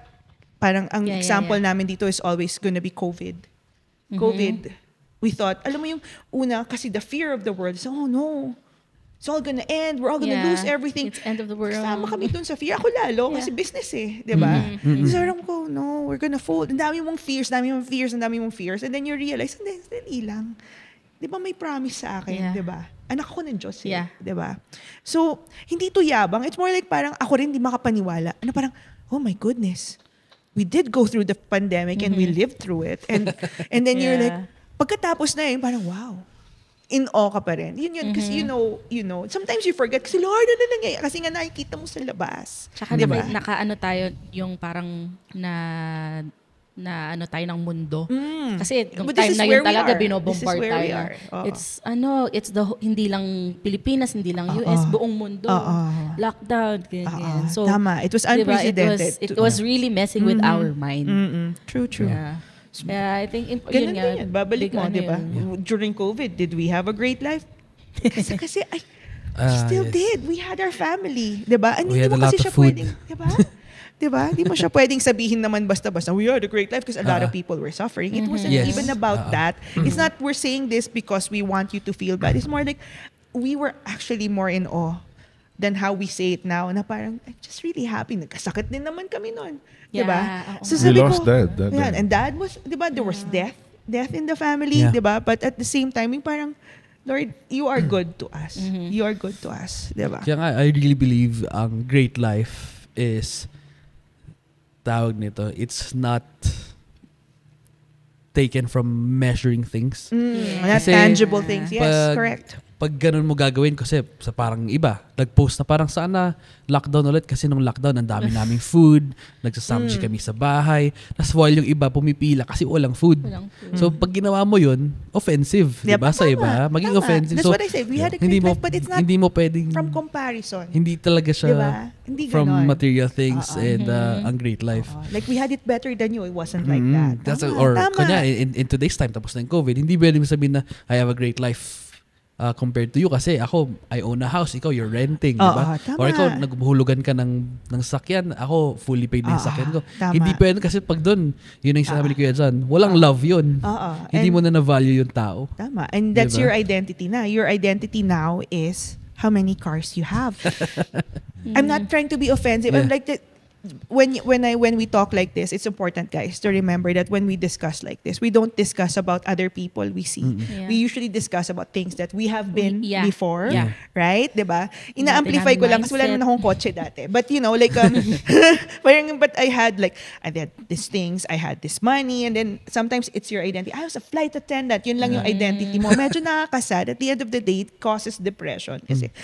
parang ang example namin dito is always gonna be COVID. COVID, we thought, alam mo yung una, kasi the fear of the world is, oh no, it's all gonna end, we're all gonna lose everything. It's end of the world. Kasama kami dun sa fear. Ako lalo, kasi business di ba? So, alam ko, no, we're gonna fold. Ang dami mong fears. And then you realize, hindi lang. Di ba may promise sa akin, di ba? Anak ko ng Diyos, di ba? So, hindi to yabang. It's more like parang ako rin di makapaniwala. Parang, oh my goodness. We did go through the pandemic and we lived through it. And then you're like, pagkatapos na yun, parang wow. In awe ka pa rin. Yun. Kasi you know, sometimes you forget, kasi Lord, ano nangyayari? Kasi nga nakikita mo sa labas. Tsaka diba? nakaano tayo yung parang na ano tayo ng mundo. Kasi yung But this time is na where yun we talaga are. binobombard This is where we tayo. are. It's hindi lang Pilipinas, hindi lang US, buong mundo. Lockdown, ganyan. So, tama. It was unprecedented. It was really messing with our mind. True. Yeah. I think Ganun din yun. Babalik mo, di ba? During COVID, did we have a great life? Kasi we still did. We had our family. Di ba? And We hindi had mo a lot kasi of siya food. pwedeng, di ba? Diba? Hindi mo siya pwedeng sabihin naman basta-basta, we had a great life because a lot of people were suffering. It wasn't even about that. It's not we're saying this because we want you to feel bad. It's more like we were actually more in awe than how we say it now. Na parang, I'm just really happy. Nagkasakit din naman kami noon. Diba? So We sabi lost ko, dad. and dad was, diba, there was death in the family, diba? But at the same time, yung parang, Lord, you are good to us. You are good to us. Diba? Kaya nga, I really believe ang great life is tawag nito, it's not taken from measuring things. Not Kasi tangible things. Yes, pag- correct. Pag ganun mo gagawin, kasi sa parang iba, nag-post na parang sana lockdown ulit kasi nung lockdown, ang dami naming food, nagsasamji kami sa bahay, tas while yung iba pumipila kasi walang food. So pag ginawa mo yun, offensive, di ba? Sa iba, maging offensive. That's So, what I said. We had a great life, but it's not hindi mo pwedeng, from comparison. hindi talaga siya Diba? Hindi from ganon. material things and ang great life. Like we had it better than you. It wasn't like that. That's Tama. kanya, in today's time, tapos na yung COVID, hindi pwede mo sabihin na I have a great life compared to you kasi ako, I own a house, ikaw, you're renting, di ba? Tama. Or ikaw, nagbuhulugan ka ng sakyan, ako, fully paid na yung sakyan ko. Tama. Hindi pwede kasi pag doon, yun ang sinabi ni Kuya John, walang love yun. Hindi And- mo na na-value yung tao. Tama. And that's Diba? your identity na. Your identity now is how many cars you have. I'm not trying to be offensive. I'm Yeah. like when we talk like this, it's important, guys, to remember that when we discuss like this, we don't discuss about other people we see. Yeah. We usually discuss about things that we have been before, Yeah. right? Diba? Ina-amplify ko lang kasi wala naman akong kotse dati. But you know, like but I had these things, I had this money, and then sometimes it's your identity. I was a flight attendant. Yun lang yung identity mo. Medyo nakakasad. At the end of the day, it causes depression. Kasi,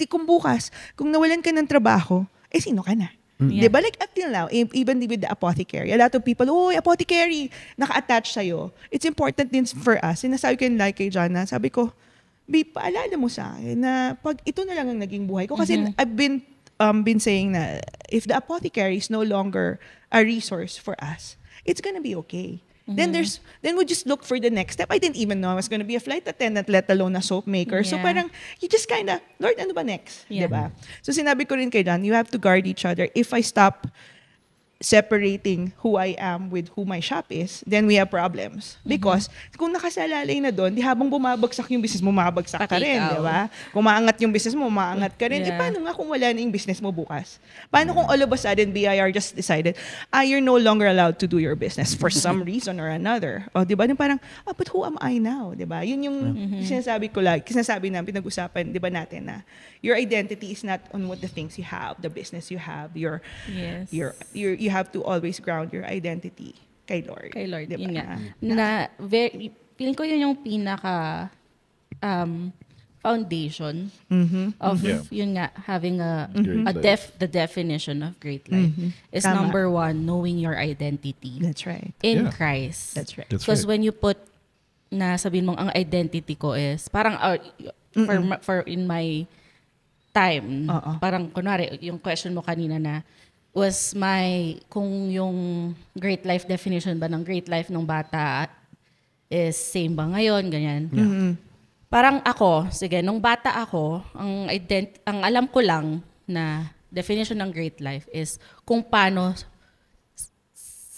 kung bukas, kung nawalan ka ng trabaho, sino ka na? Yeah. Diba? Like up till now, even with the apothecary, a lot of people, apothecary, naka-attach sa'yo. It's important din for us. Sinasabi ko yun like kay John na, sabi ko, babe, paalala mo sa akin na pag ito na lang ang naging buhay ko. Kasi I've been saying na if the apothecary is no longer a resource for us, it's gonna be okay. Then we just look for the next step. I didn't even know I was going to be a flight attendant, let alone a soap maker. So Yeah. parang you just kind of, Lord, ano ba next? Yeah. Diba? So sinabi ko rin kay Dan, you have to guard each other. If I stop separating who I am with who my shop is, then we have problems. Because kung nakasalalay na doon, di habang bumabagsak yung business mo, mabagsak ka rin, Pakikaw. di ba? Kung maangat yung business mo, maangat ka rin. Yeah. Paano nga kung wala na yung business mo bukas? Paano kung all of a sudden, BIR just decided, you're no longer allowed to do your business for some reason or another. O, di ba? Yung parang, but who am I now? Di ba? Yun yung sinasabi ko lang, sinasabi na pinag-usapan, di ba natin na, your identity is not on what the things you have, the business you have, Yes. you have to always ground your identity kay Lord. Kay Lord, Diba? yun nga. Feeling ko yun yung pinaka foundation of Yeah. yun nga, having Great life. the definition of great life is Tama. number one, knowing your identity That's right. in Yeah. Christ. That's right. That's Because right. when you put na sabihin mong ang identity ko is parang for in my time, Oo. parang kunwari yung question mo kanina na was kung yung great life definition ba ng great life ng bata is same ba ngayon, ganyan. Parang ako, sige, nung bata ako, ang alam ko lang na definition ng great life is kung paano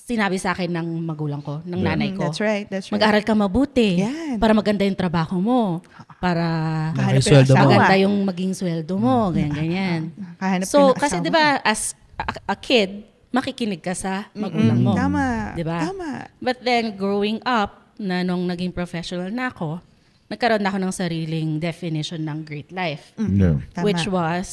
sinabi sa akin ng magulang ko, ng nanay ko. That's right. That's right. Mag-aral ka mabuti Yan. para maganda yung trabaho mo, para Kahanap May sweldo ng mo. asawa. maganda yung maging sweldo mo, ganyan. Kahanap So, ka ng kasi asawa. 'di ba as a kid, makikinig ka sa magulang mo. Tama. 'Di ba? Tama. But then growing up, na nung naging professional na ako, nagkaroon na ako ng sariling definition ng great life, Yeah. Tama. which was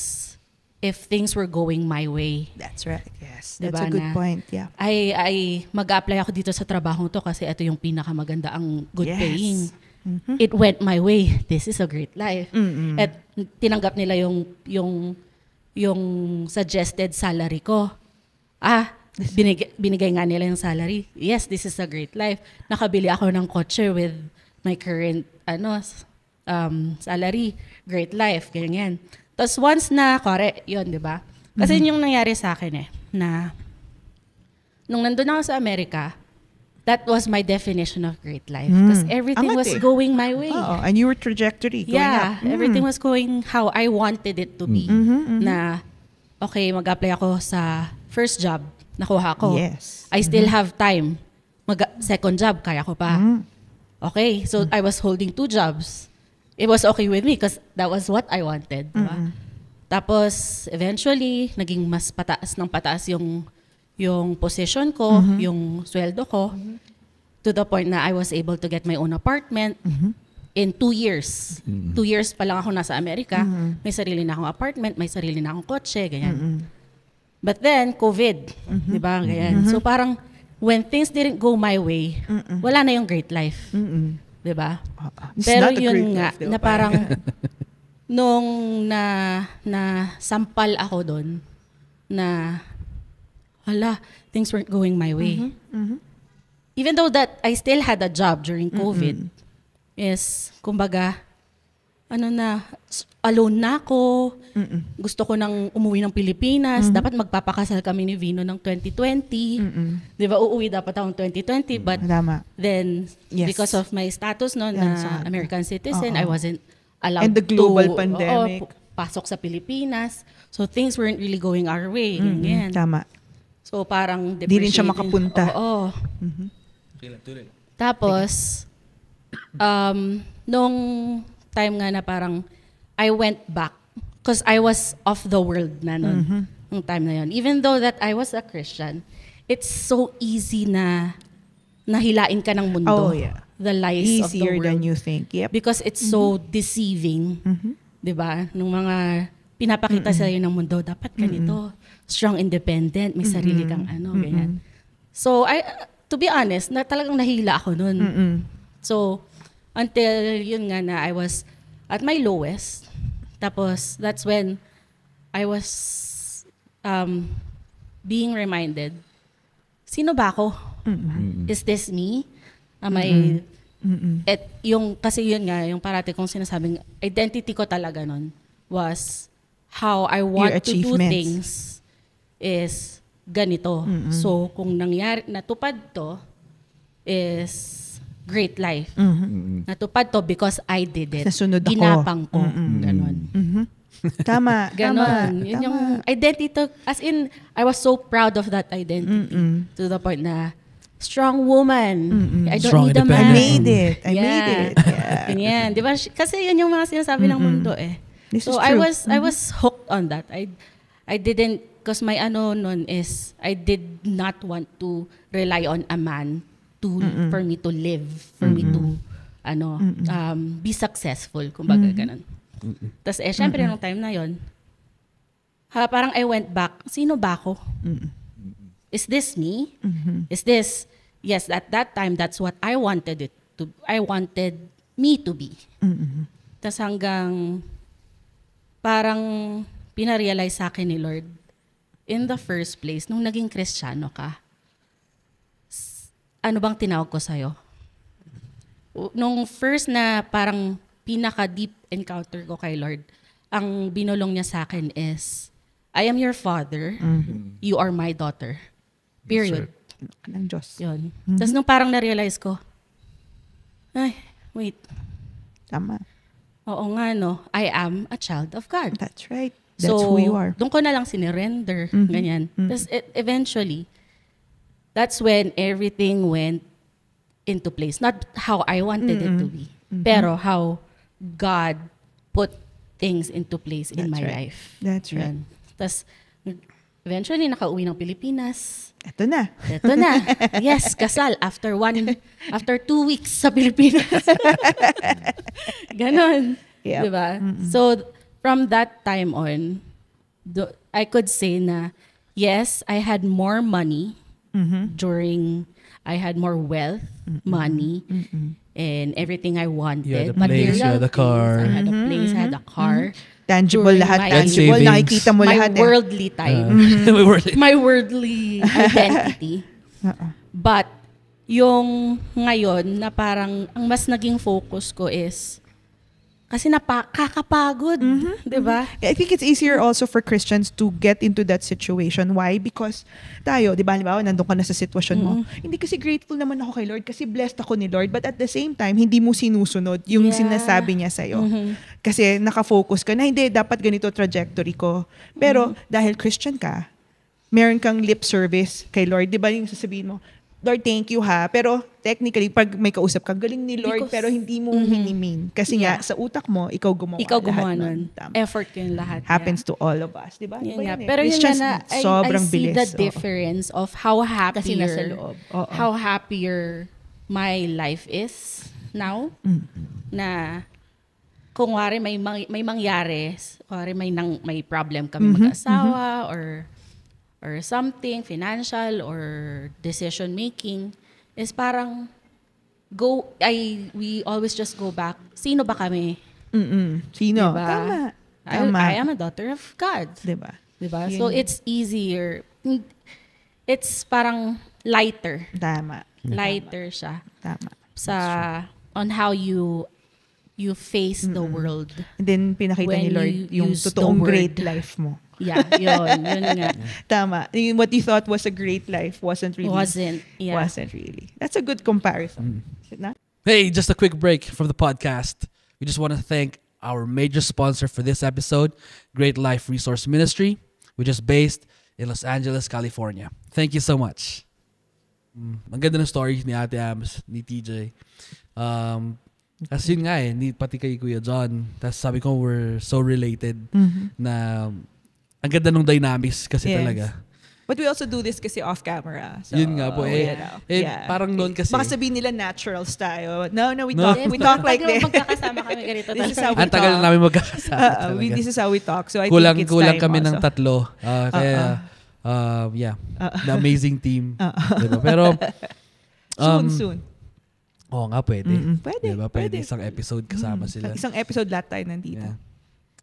if things were going my way. That's right. Yes. Diba That's a good na- point. Yeah. Ay mag-apply ako dito sa trabaho to kasi ito yung pinakamaganda, ang good Yes. paying. It went my way. This is a great life. Mm-mm. At tinanggap nila yung suggested salary ko. Binigay nga nila yung salary. Yes, this is a great life. Nakabili ako ng kotse with my current salary. Great life. Ganyan. Tapos once na, yun, di ba? Kasi yun yung nangyari sa akin na nung nandun ako sa Amerika, that was my definition of great life. Because everything Angat was eh. going my way. Oo. And your trajectory going Yeah, up. everything was going how I wanted it to be. Na, okay, mag-apply ako sa first job, nakuha ko. Yes. I still have time. Second job, kaya ko pa. Okay, so I was holding 2 jobs. It was okay with me because that was what I wanted. Diba? Tapos, eventually, naging mas pataas ng pataas yung position ko, yung sweldo ko, to the point na I was able to get my own apartment in 2 years. 2 years pa lang ako nasa Amerika, may sarili na akong apartment, may sarili na akong kotse, ganyan. But then, COVID, di ba? Ganyan. So parang, when things didn't go my way, wala na yung great life. Di ba? It's Pero not a yun great nga, life, diba? na parang, nung na sampal ako doon, na, things weren't going my way. Even though that I still had a job during COVID, is, kumbaga, alone na ako. Gusto ko nang umuwi ng Pilipinas. Dapat magpapakasal kami ni Vino ng 2020. Di ba, uuwi dapat akong 2020. But Tama. then, Yes. because of my status no, Yan, na sa- American citizen, Oo. I wasn't allowed And the global to pandemic. pasok sa Pilipinas. So, things weren't really going our way. Ganyan. Tama. So, parang Di rin siya depreciating. makapunta. Oo. Tapos, nung time nga na parang I went back because I was off the world na nun, nung time na yun. Even though that I was a Christian, it's so easy na nahilain ka ng mundo. Oh, yeah. The lies of the Easier world. than you think. Yep. Because it's so deceiving. 'Di ba? Nung mga pinapakita sa iyo ng mundo, dapat ganito, strong, independent, may sarili kang ganyan. So, to be honest, talagang nahila ako noon. So, until yun nga na I was at my lowest. Tapos, that's when I was being reminded, sino ba ako? Is this me? Am I... kasi yun nga, yung parati kong sinasabing, identity ko talaga nun was how I want to do achievements. things is ganito. So, kung natupad to, is Great Life. Mm-mm. Natupad to because I did it. Nasunod ako. Ginapang ko. Ganon. Tama. Ganon. Yun yung identity. As in, I was so proud of that identity. To the point na, strong woman. I don't Strong, need a I man. made it. I made it. Yeah. Ganyan. Di ba? Kasi yun yung mga sinasabi ng mundo eh. This So is I true. was hooked on that. I didn't, because my ano nun is, I did not want to rely on a man for me to live, for me to be successful, kumbaga ganun. Tapos syempre nung time na yon, parang I went back, sino ba ako? Is this me? Is this, yes, at that time, that's what I wanted me to be. Tapos hanggang parang pinarealize sa akin ni Lord, in the first place, nung naging Kristiyano ka, ano bang tinawag ko sa'yo? Nung first na parang pinaka-deep encounter ko kay Lord, ang binulong niya sa akin is, I am your father, you are my daughter. Period. Ng Diyos. Yun. Tapos nung parang na-realize ko, ay, wait, Tama. oo nga no, I am a child of God. That's right. That's who you are. Doon ko na lang sinirender, ganyan. Tapos eventually, that's when everything went into place. Not how I wanted it to be, pero how God put things into place in That's my right. life. That's right. Yun. Tapos eventually, nakauwi ng Pilipinas. Ito na. Ito na. Yes, kasal. After 2 weeks sa Pilipinas. Ganon. Yep. Diba? So, from that time on, I could say na, yes, I had more money during, I had more wealth, money, and everything I wanted. You had a place, you had a Material car. things. I had a place, I had a car. Tangible During lahat. my- Tangible. Savings. Nakikita mo My lahat. worldly time. May word. My worldly identity. But, yung ngayon na parang ang mas naging focus ko is kasi kakapagod, 'di ba? I think it's easier also for Christians to get into that situation. Why? Because tayo, di ba, nandun ka na sa sitwasyon mo. Hindi kasi grateful naman ako kay Lord kasi blessed ako ni Lord. But at the same time, hindi mo sinusunod yung Yeah. sinasabi niya sa'yo. Kasi nakafocus ka na, hindi, dapat ganito trajectory ko. Pero dahil Christian ka, meron kang lip service kay Lord. Di ba yung sasabihin mo, Lord, thank you ha. Pero technically, pag may kausap ka, galing ni Lord, Because- pero hindi mo minimean. Kasi nga, sa utak mo, ikaw gumawa Ikaw lahat gumawa nun. nun. Tama. Effort ko yung lahat. Happens to all of us, di ba? Yun Iba nga. yun eh. Pero It's yun nga just na, sobrang I see bilis. the Oo. difference of how happier, Kasi nasa loob. Oo. how happier my life is now. Na kung wari may mangyari, wari may problem kami mag-asawa or something, financial or decision making, is parang we always just go back. Sino ba kami? Sino? Diba? Tama. Tama. I am a daughter of God. Diba? Diba? Yun So yun. it's easier. It's parang lighter. Tama. Lighter siya Tama. on how you face the world. And then, pinakita When ni Lord you yung use the totoong word. great life mo. Yeah, yun nga. Tama. Yung what you thought was a great life wasn't really. Wasn't really. That's a good comparison. Is it not? Hey, just a quick break from the podcast. We just want to thank our major sponsor for this episode, Great Life Resource Ministry, which is based in Los Angeles, California. Thank you so much. Ang ganda ng story ni Ate Ams, ni TJ. Kasi yun nga pati kay Kuya John. Tapos sabi ko, we're so related na ang ganda ng dynamics kasi Yes. talaga. But we also do this kasi off-camera. So, Yun nga po you know, parang noon kasi. Baka sabihin nila naturals tayo. No, we No. talk like this. Magkakasama kami ganito. This is how we Ang tagal talk. namin magkakasama talaga. This is how we talk. So I Kulang think it's time kami ng also. tatlo. Kaya, the amazing team. Diba? Pero, Soon. oo nga, pwede. Pwede, Diba? pwede. Pwede isang episode kasama sila. Isang episode lahat tayo nandito. Yeah.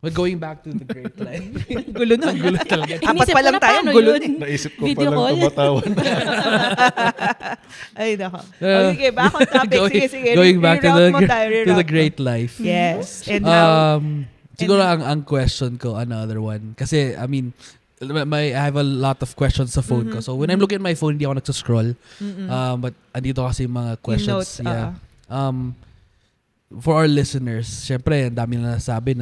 But going back to the Great Life. Gulo na. Gulo talaga. Apat Inisip pa ko lang na tayo, paano gulo yun. na. Naisip ko Video palang call? tumatawan. Ay, nako. Okay, back on topic. Sige. Going back to Reroute the mo. Great Life. Yes. And how? Siguro ang question ko, another one. Kasi, I mean, I have a lot of questions sa phone ko. So when I'm looking at my phone, hindi ako nagsascroll. But andito kasi yung mga questions. Yung notes, yeah. For our listeners, syempre, ang dami na nasabi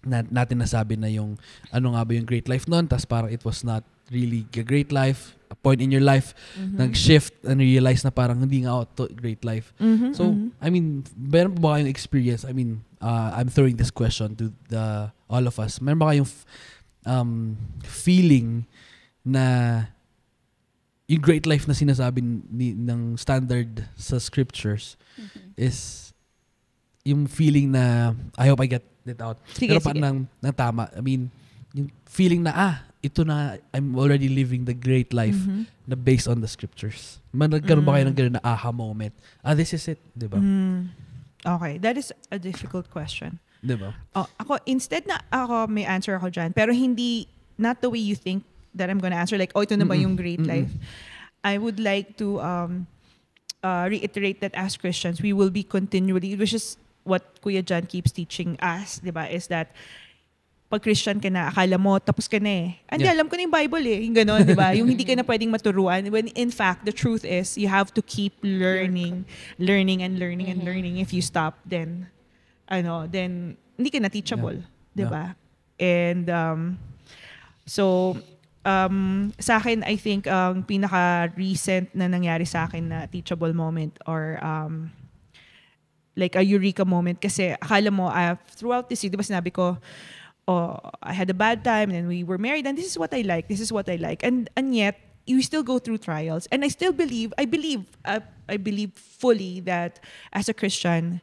natin nasabi na yung ano nga ba yung great life noon, tas parang it was not really a great life. A point in your life, nag-shift and realize na parang hindi nga ako to great life. So, I mean, meron ba kayong experience? I mean, I'm throwing this question to all of us. Meron ba kayong feeling na yung great life na sinasabi ng standard sa scriptures is yung feeling na I hope I get it out. Pero pa nang tama. I mean, yung feeling na ito na I'm already living the great life na based on the scriptures. Nagkaroon ba kayo ng ganun na aha moment? This is it, 'di ba? Okay, that is a difficult question. 'Di ba? Ako instead na ako may answer ako diyan, pero hindi not the way you think that I'm gonna answer like ito na ba yung great life. I would like to reiterate that as Christians, we will be continually, which is what Kuya John keeps teaching us, 'di ba? Is that pag Christian ka na, akala mo, tapos ka na eh. Hindi, alam ko na yung Bible eh. Yung gano'n, di ba? Yung hindi ka na pwedeng maturuan. When in fact, the truth is, you have to keep learning. If you stop, then hindi ka na teachable. Di ba? And, sa akin, I think, ang pinaka-recent na nangyari sa akin na teachable moment or like a eureka moment. Kasi akala mo, throughout this year, di ba sinabi ko, I had a bad time and then we were married and this is what I like. And yet you still go through trials. And I still believe, I believe fully that as a Christian,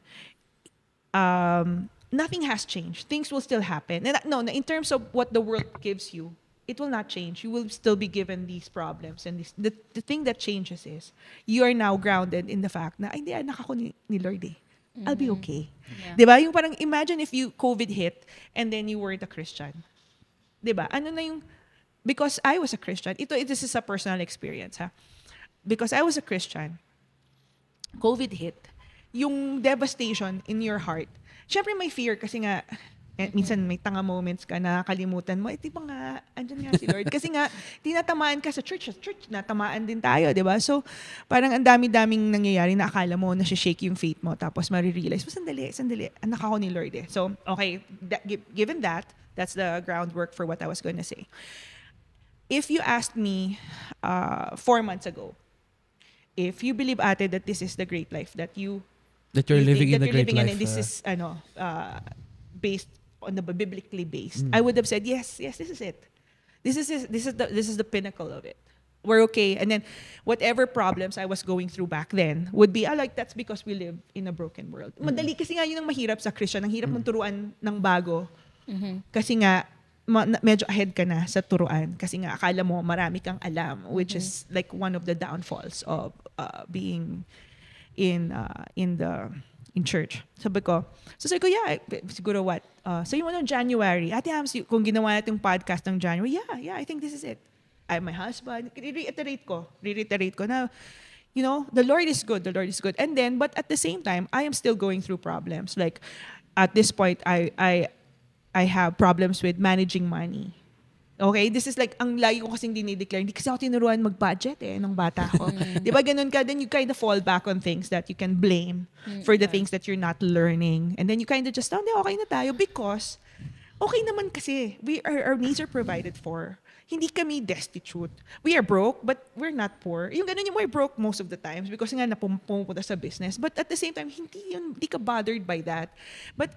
nothing has changed. Things will still happen. And in terms of what the world gives you, it will not change. You will still be given these problems. And the thing that changes is you are now grounded in the fact na, hindi, anak ako ni Lord eh. I'll be okay. Yeah. Diba? Yung parang imagine if you COVID hit and then you weren't a Christian. Diba? Ano na yung, because I was a Christian, this is a personal experience ha. Because I was a Christian, COVID hit, yung devastation in your heart. Syempre may fear kasi nga, minsan may tanga moments ka na kalimutan mo, di ba nga, andyan nga si Lord. Kasi nga, tinatamaan ka sa church, natamaan din tayo, di ba? So, parang ang dami-daming nangyayari na akala mo, nasi-shake yung faith mo, tapos marirealize, sandali, anak ako ni Lord eh. So, okay, given that, that's the groundwork for what I was going to say. If you asked me 4 months ago, if you believe, ate, that this is the great life, that you're living in the great life. And this is, based on the biblically based, I would have said yes, this is it. This is the pinnacle of it. We're okay. And then whatever problems I was going through back then would be like that's because we live in a broken world. Madali kasi nga yun ang mahirap sa Christian, ang hirap mong turuan ng bago. Kasi nga medyo ahead ka na sa turuan kasi nga akala mo marami kang alam, which is like one of the downfalls of being in church. Sabi ko, yeah, siguro what? So yung January, Ate Hams, kung ginawa natin yung podcast ng January, yeah, I think this is it. My husband, reiterate ko na, the Lord is good. And then, but at the same time, I am still going through problems. Like, at this point, I have problems with managing money. Okay? This is like, ang lagi ko kasing dinideclare, hindi kasi ako tinuruan mag-budget nung bata ko. Di ba ganun ka? Then you kind of fall back on things that you can blame for the things that you're not learning. And then you kind of just, okay na tayo because, okay naman kasi, our needs are provided for. Hindi kami destitute. We are broke, but we're not poor. Yung ganun yung we're broke most of the times because nga napupunta sa business. But at the same time, hindi ka bothered by that. But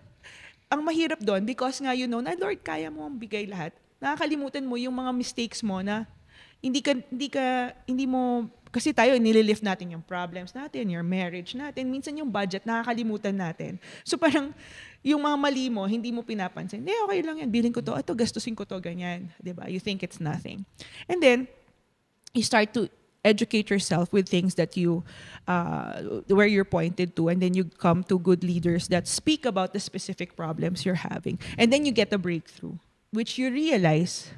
ang mahirap doon because nga na Lord, kaya mo ang bigay lahat. Nakakalimutan mo yung mga mistakes mo na hindi mo, kasi tayo nililift natin yung problems natin, your marriage natin, minsan yung budget, nakakalimutan natin. So parang yung mga mali mo, hindi mo pinapansin. Okay lang yan, bilhin ko to, gastusin ko to, ganyan. Diba? You think it's nothing. And then, you start to educate yourself with things that where you're pointed to, and then you come to good leaders that speak about the specific problems you're having. And then you get a breakthrough, which you realize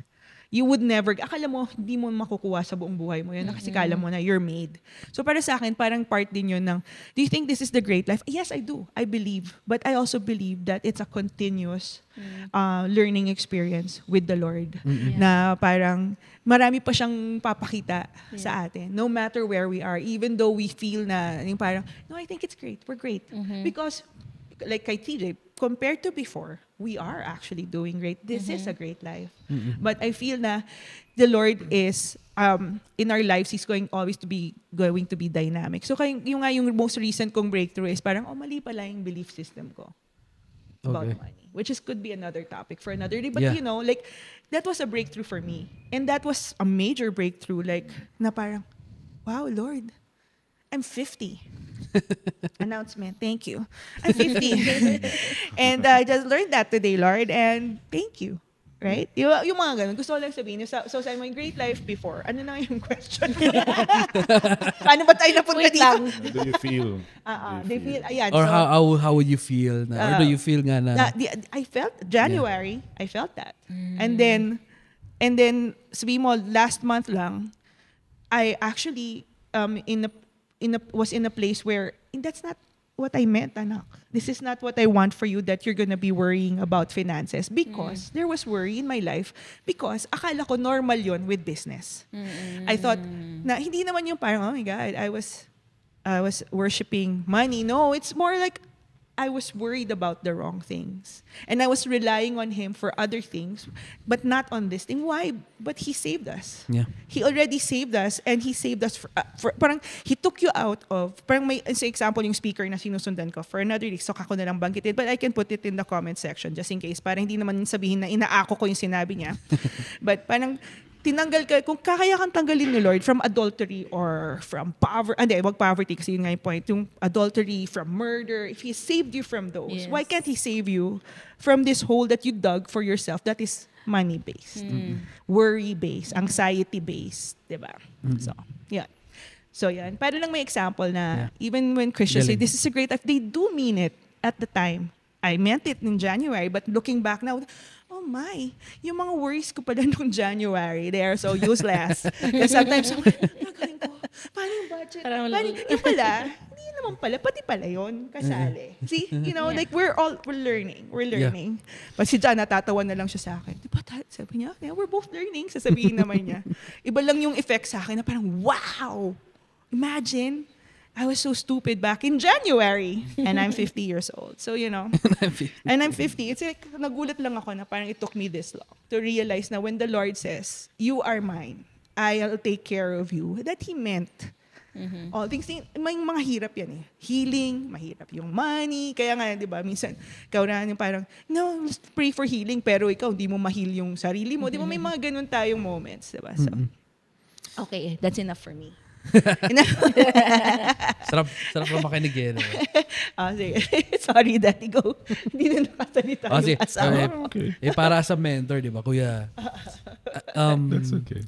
you would never, akala mo, hindi mo makukuha sa buong buhay mo yun. Kasi kala mo na you're made. So para sa akin, parang part din yun ng, do you think this is the great life? Yes, I do. I believe. But I also believe that it's a continuous learning experience with the Lord. Na parang, marami pa siyang papakita sa atin. No matter where we are. Even though we feel na, yung parang, no, I think it's great. We're great. Because, like kay TJ, compared to before, we are actually doing great. This is a great life. But I feel na the Lord is in our lives, He's always to be dynamic. So yung most recent kong breakthrough is parang mali pala yung belief system ko about money, which could be another topic for another day. But like that was a breakthrough for me, and that was a major breakthrough. Like na parang, wow, Lord, I'm 50. Announcement. Thank you. I'm 50. And I just learned that today, Lord. And thank you. Right? Yung mga ganun. Gusto ko lang sabihin. So sabi mo, yung great life before. Ano na yung question? Paano ba tayo napunta dito? How do you feel? They feel, ayan. Or so, how would you feel? Or do you feel nga na? I felt, January, I felt that. And then, sabi mo, last month lang, I actually, was in a place where that's not what I meant, anak. This is not what I want for you, that you're gonna be worrying about finances, because there was worry in my life because akala ko normal yon with business. I thought na hindi naman yung parang, oh my God, I was worshiping money. No, it's more like I was worried about the wrong things. And I was relying on Him for other things, but not on this thing. Why? But He saved us. Yeah. He already saved us, and He saved us for parang He took you out of, parang may, sa example, yung speaker na sinusundan ko for another day, so kako na lang banggitin, but I can put it in the comment section just in case, parang hindi naman sabihin na inaako ko yung sinabi niya. But parang, tinanggal ka, kung kaya kang tanggalin ni Lord from adultery or from poverty, wag poverty kasi yun nga yung point, yung adultery, from murder, if He saved you from those, why can't He save you from this hole that you dug for yourself that is money-based, worry-based, anxiety-based, diba? So, yeah. So, yan. Para lang may example na even when Christians say, this is a great life, they do mean it at the time. I meant it in January, but looking back now, oh my, yung mga worries ko pala nung January, they are so useless. Kasi sometimes, gagawin ko, paano yung budget? Yung pala, hindi naman pala, pati pala yun, kasali. See, like we're learning. Pag si John, natatawa na lang siya sa akin. Diba, sabi niya, yeah, we're both learning, sasabihin naman niya. Iba lang yung effect sa akin na parang, wow, imagine, I was so stupid back in January, and I'm 50 years old. So, and I'm 50. It's like, nagulat lang ako na parang it took me this long to realize na when the Lord says, you are mine, I'll take care of you, that He meant all things. May mga hirap yan eh. Healing, mahirap yung money. Kaya nga, di ba, minsan, ikaw na yung parang, no, let's pray for healing, pero ikaw, hindi mo ma-heal yung sarili mo. Di ba, may mga ganun tayong moments, di ba? So, okay, that's enough for me. sarap na makinig eh. Sige. Sorry, Daddy, go. Hindi na nakasalita yung asawa. Okay. Para sa mentor, di ba, kuya? That's okay.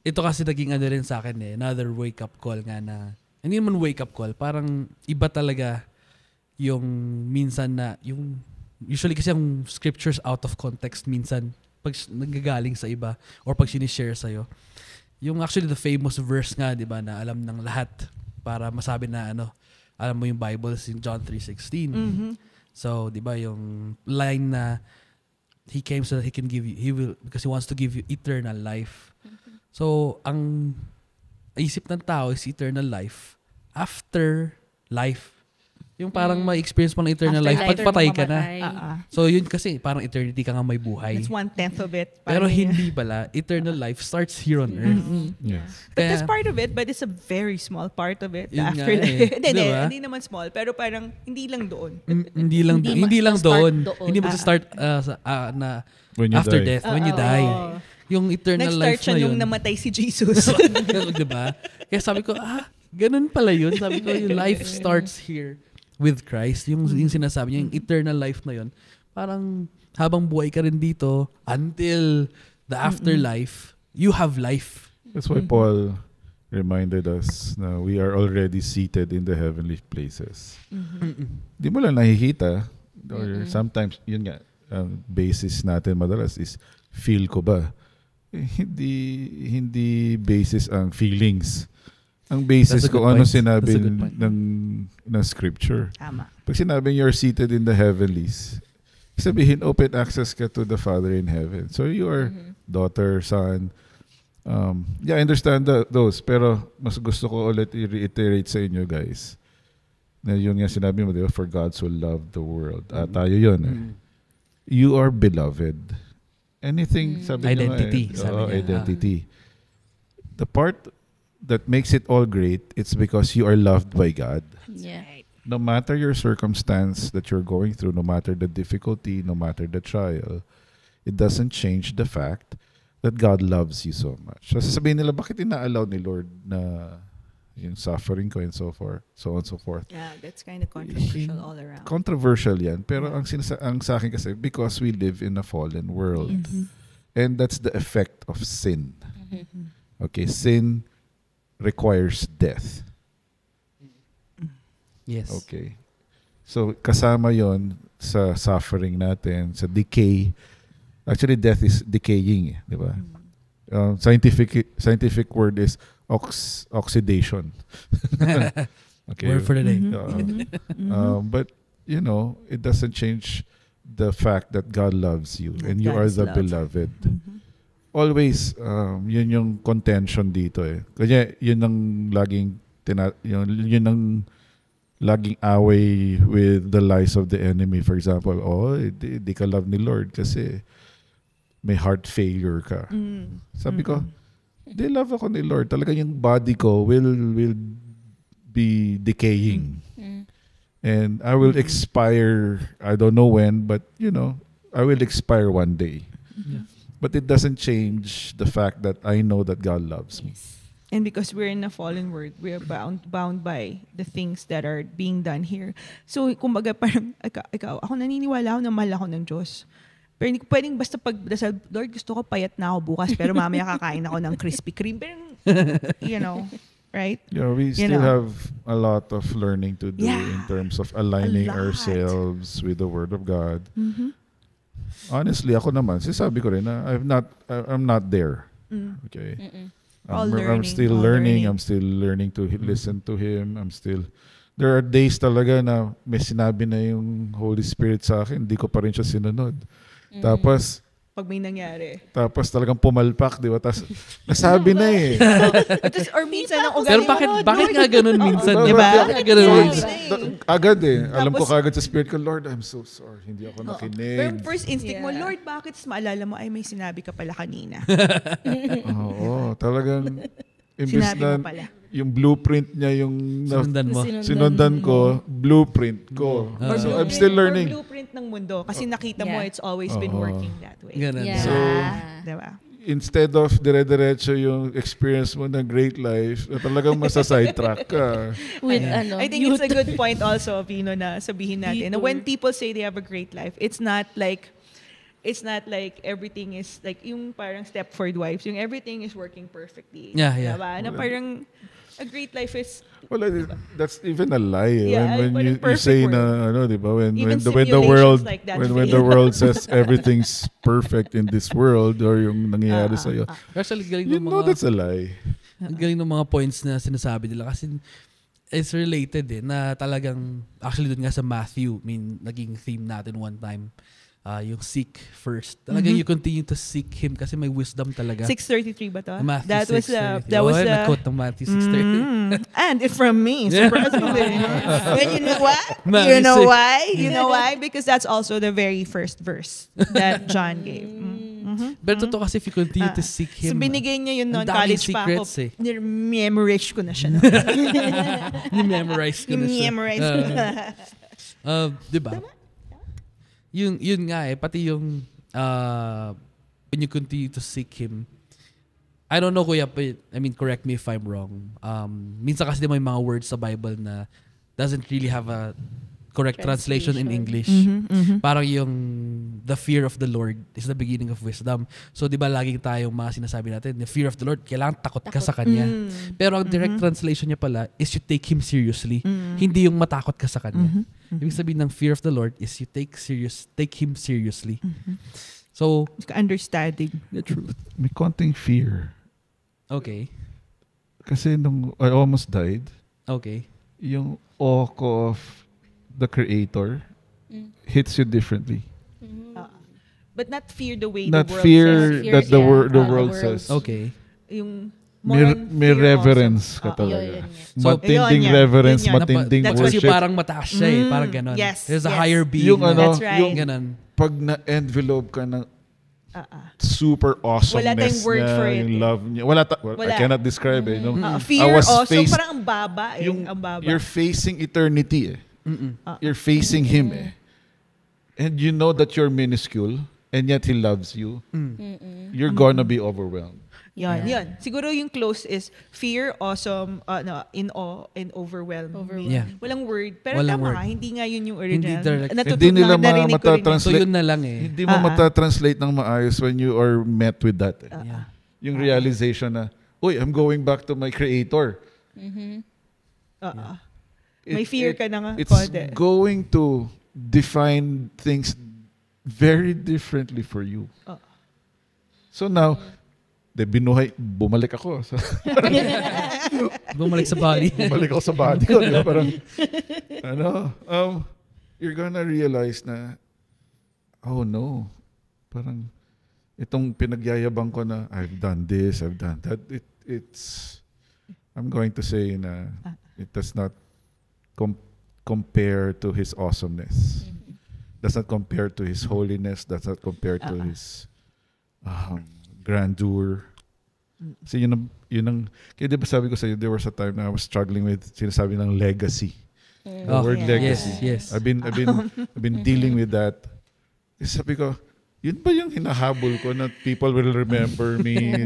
Ito kasi naging rin sa akin eh. Another wake-up call nga na, hindi naman wake-up call, parang iba talaga yung minsan na, yung, usually kasi ang scriptures out of context minsan, pag nagagaling sa iba, or pag sinishare sa'yo, yung actually the famous verse nga, di ba, na alam ng lahat para masabi na alam mo yung Bible in John 3:16. So, di ba, yung line na He came so that He can give you, He will, because He wants to give you eternal life. So, ang isip ng tao is eternal life after life. Yung parang may experience mo ng eternal life, pagpatay ka na. So yun kasi, parang eternity ka nga may buhay. It's 1/10 of it. Pero hindi pala. Eternal life starts here on earth. Yes. But that's part of it, but it's a very small part of it. Yun After nga eh. Hindi naman small, pero parang hindi lang doon. Hindi lang doon. Hindi mo start na when you after die. death, when you die. Yung eternal life na yun. Nag-start siya nung namatay si Jesus. Diba? Kaya sabi ko, ganun pala yun. Sabi ko, yung life starts here with Christ. Yung sinasabi niya, yung eternal life na yun. Parang habang buhay ka rin dito, until the afterlife, you have life. That's why Paul reminded us na we are already seated in the heavenly places. Di mo lang nakikita, or sometimes, yun nga, basis natin madalas is, feel ko ba hindi basis ang feelings. Ang basis That's a good kung ano point. sinabi That's a good point. ng scripture. Tama. Pag sinabing you're seated in the heavenlies, sabihin open access ka to the Father in heaven. So you are daughter, son. I understand those. Pero mas gusto ko ulit i-reiterate sa inyo guys. Na yun nga sinabi mo, diba? For God so loved the world. Tayo yun eh. You are beloved. Anything, sabi nyo nga Identity, eh, sabi niya. identity. The part that makes it all great, it's because you are loved by God. Yeah. No matter your circumstance that you're going through, no matter the difficulty, no matter the trial, it doesn't change the fact that God loves you so much. So sasabihin nila, bakit ina-allow ni Lord na yung suffering ko and so forth, so on and so forth. Yeah, that's kind of controversial all around. Controversial yan. Pero ang sa akin kasi, because we live in a fallen world. And that's the effect of sin. Okay, sin requires death. Yes. Okay. So, kasama yon sa suffering natin, sa decay. Actually, death is decaying, di ba? Scientific word is oxidation. Okay. Word for the day. But, it doesn't change the fact that God loves you and you God are is the love. beloved. Always, yun yung contention dito eh. Kaya yun ang laging, yun ang laging away with the lies of the enemy. For example, di ka love ni Lord kasi may heart failure ka. Sabi ko, di love ako ni Lord. Talaga yung body ko will be decaying. And I will expire, I don't know when, but I will expire one day. But it doesn't change the fact that I know that God loves me. And because we're in a fallen world, we're bound by the things that are being done here. So, kumbaga parang, ako naniniwala ako na mahal ako ng Diyos. Pero hindi ko pwedeng basta pagdasal, Lord, gusto ko payat na ako bukas, pero mamaya kakain ako ng Krispy Kreme. Pero, right? Yeah, we still have a lot of learning to do in terms of aligning ourselves with the Word of God. Honestly, ako naman, sinasabi ko rin na I'm not there. Okay. I'm still learning. I'm still learning to listen to Him. There are days talaga na may sinabi na yung Holy Spirit sa akin, hindi ko pa rin siya sinunod. Tapos, pag may nangyari. Tapos talagang pumalpak, di ba? Tapos nasabi na eh. Or minsan ang Pero ugali. bakit nga ganun minsan? Diba? Bakit nga ganun minsan? Agad eh. Alam ko kagad sa spirit ko, Lord, I'm so sorry. Hindi ako Pero nakinig. first instinct mo, Lord, bakit maalala mo, ay may sinabi ka pala kanina. Oo, talagang imbis Sinabi mo na pala. yung blueprint niya yung Sinundan mo. sinundan ko, blueprint ko. So I'm still learning. Or blueprint ng mundo. Kasi nakita mo, it's always been working that way. Ganun. Yeah. So, Diba? instead of dire-diretso yung experience mo ng great life, na talagang masasidetrack ka. With I think it's a good point also, Vino, na sabihin natin. Na when people say they have a great life, it's not like everything is like yung parang Stepford Wives, yung everything is working perfectly. Yeah. Diba? Na parang a great life is Well, that's even a lie. Yeah, when but you in perfect say world. na di ba, when Even the simulations world like that when fail. the world says everything's perfect in this world or yung nangyayari sa iyo, Actually, galing you ng know mga, that's a lie. ang galing ng mga points na sinasabi nila kasi it's related na talagang actually doon nga sa Matthew, naging theme natin one time. Yung seek first. Talagang you continue to seek Him kasi may wisdom talaga. 6:33 ba to? Matthew That was 6:33. that was na-quote ng Matthew 6:30. and it's from me. Surprisingly. And you know what? Matthew You know 6. why? You know why? Because that's also the very first verse that John gave. Pero totoo kasi if you continue to seek So Him, binigay niya yun ang noon, daming college pa ako. secrets Memorize ko na siya. No? ni-memorize ko na siya. Memorize ko na. Diba? Yun nga pati yung when you continue to seek Him, I don't know kuya, but, correct me if I'm wrong. Minsan kasi may mga words sa Bible na doesn't really have a correct translation in English. Parang yung the fear of the Lord is the beginning of wisdom. So, di ba laging tayong mga sinasabi natin, the fear of the Lord, kailangan takot ka sa Kanya. Pero ang direct translation niya pala is you take Him seriously. Hindi yung matakot ka sa Kanya. Ibig sabihin ng fear of the Lord is you take Him seriously. So, Understanding. the truth. May konting fear. Okay. Kasi nung I almost died, Okay. yung awe ko of the creator hits you differently. But not fear the way Not the world fear says. that the, Fears, the yeah. world The says. Okay. Yung May, more on may fear reverence also. ka talaga. Yun, yun. So, Matinding yun yan. reverence, Yun yan. matinding That's Kasi worship. parang mataas siya eh. Parang ganon. Yes, There's a yes. higher being. Yung ano, That's right. yung Ganon. pag na-envelope ka ng Uh-uh. super awesomeness Wala tayong word niya, for it. yung love niya. Wala. I Wala. cannot describe it. No? Fear I was also, faced- parang ang baba eh. Yung, ang baba. you're facing eternity eh. You're facing Him eh. And you know that you're minuscule and yet He loves you. You're gonna be overwhelmed. Yun. Siguro yung close is fear, awesome, in awe, and overwhelmed. Yeah. Walang word. Pero Walang tama, word. hindi nga yun yung Hindi original. direct. Hindi nila narinig ko rin yun. So, matatranslate. yun na lang eh. Hindi mo matatranslate ng maayos when you are met with that. Eh. Yeah. Yung realization na, uy, I'm going back to my creator. May fear ka na nga. It's konti. going to define things very differently for you. So now, bumalik ako. Bumalik sa body. Bumalik ako sa body ko. Diba? Parang, you're gonna realize na, oh no, parang, itong pinagyayabang ko na, I've done this, I've done that, I'm going to say na, it does not compare to His awesomeness. Does not compare to His holiness, does not compare to His grandeur. Kasi yun ang, kaya di ba sabi ko sa'yo, there was a time na I was struggling with, sinasabi ng legacy. The word legacy. Yes. I've been dealing with that. Kasi sabi ko, yun ba yung hinahabol ko na people will remember me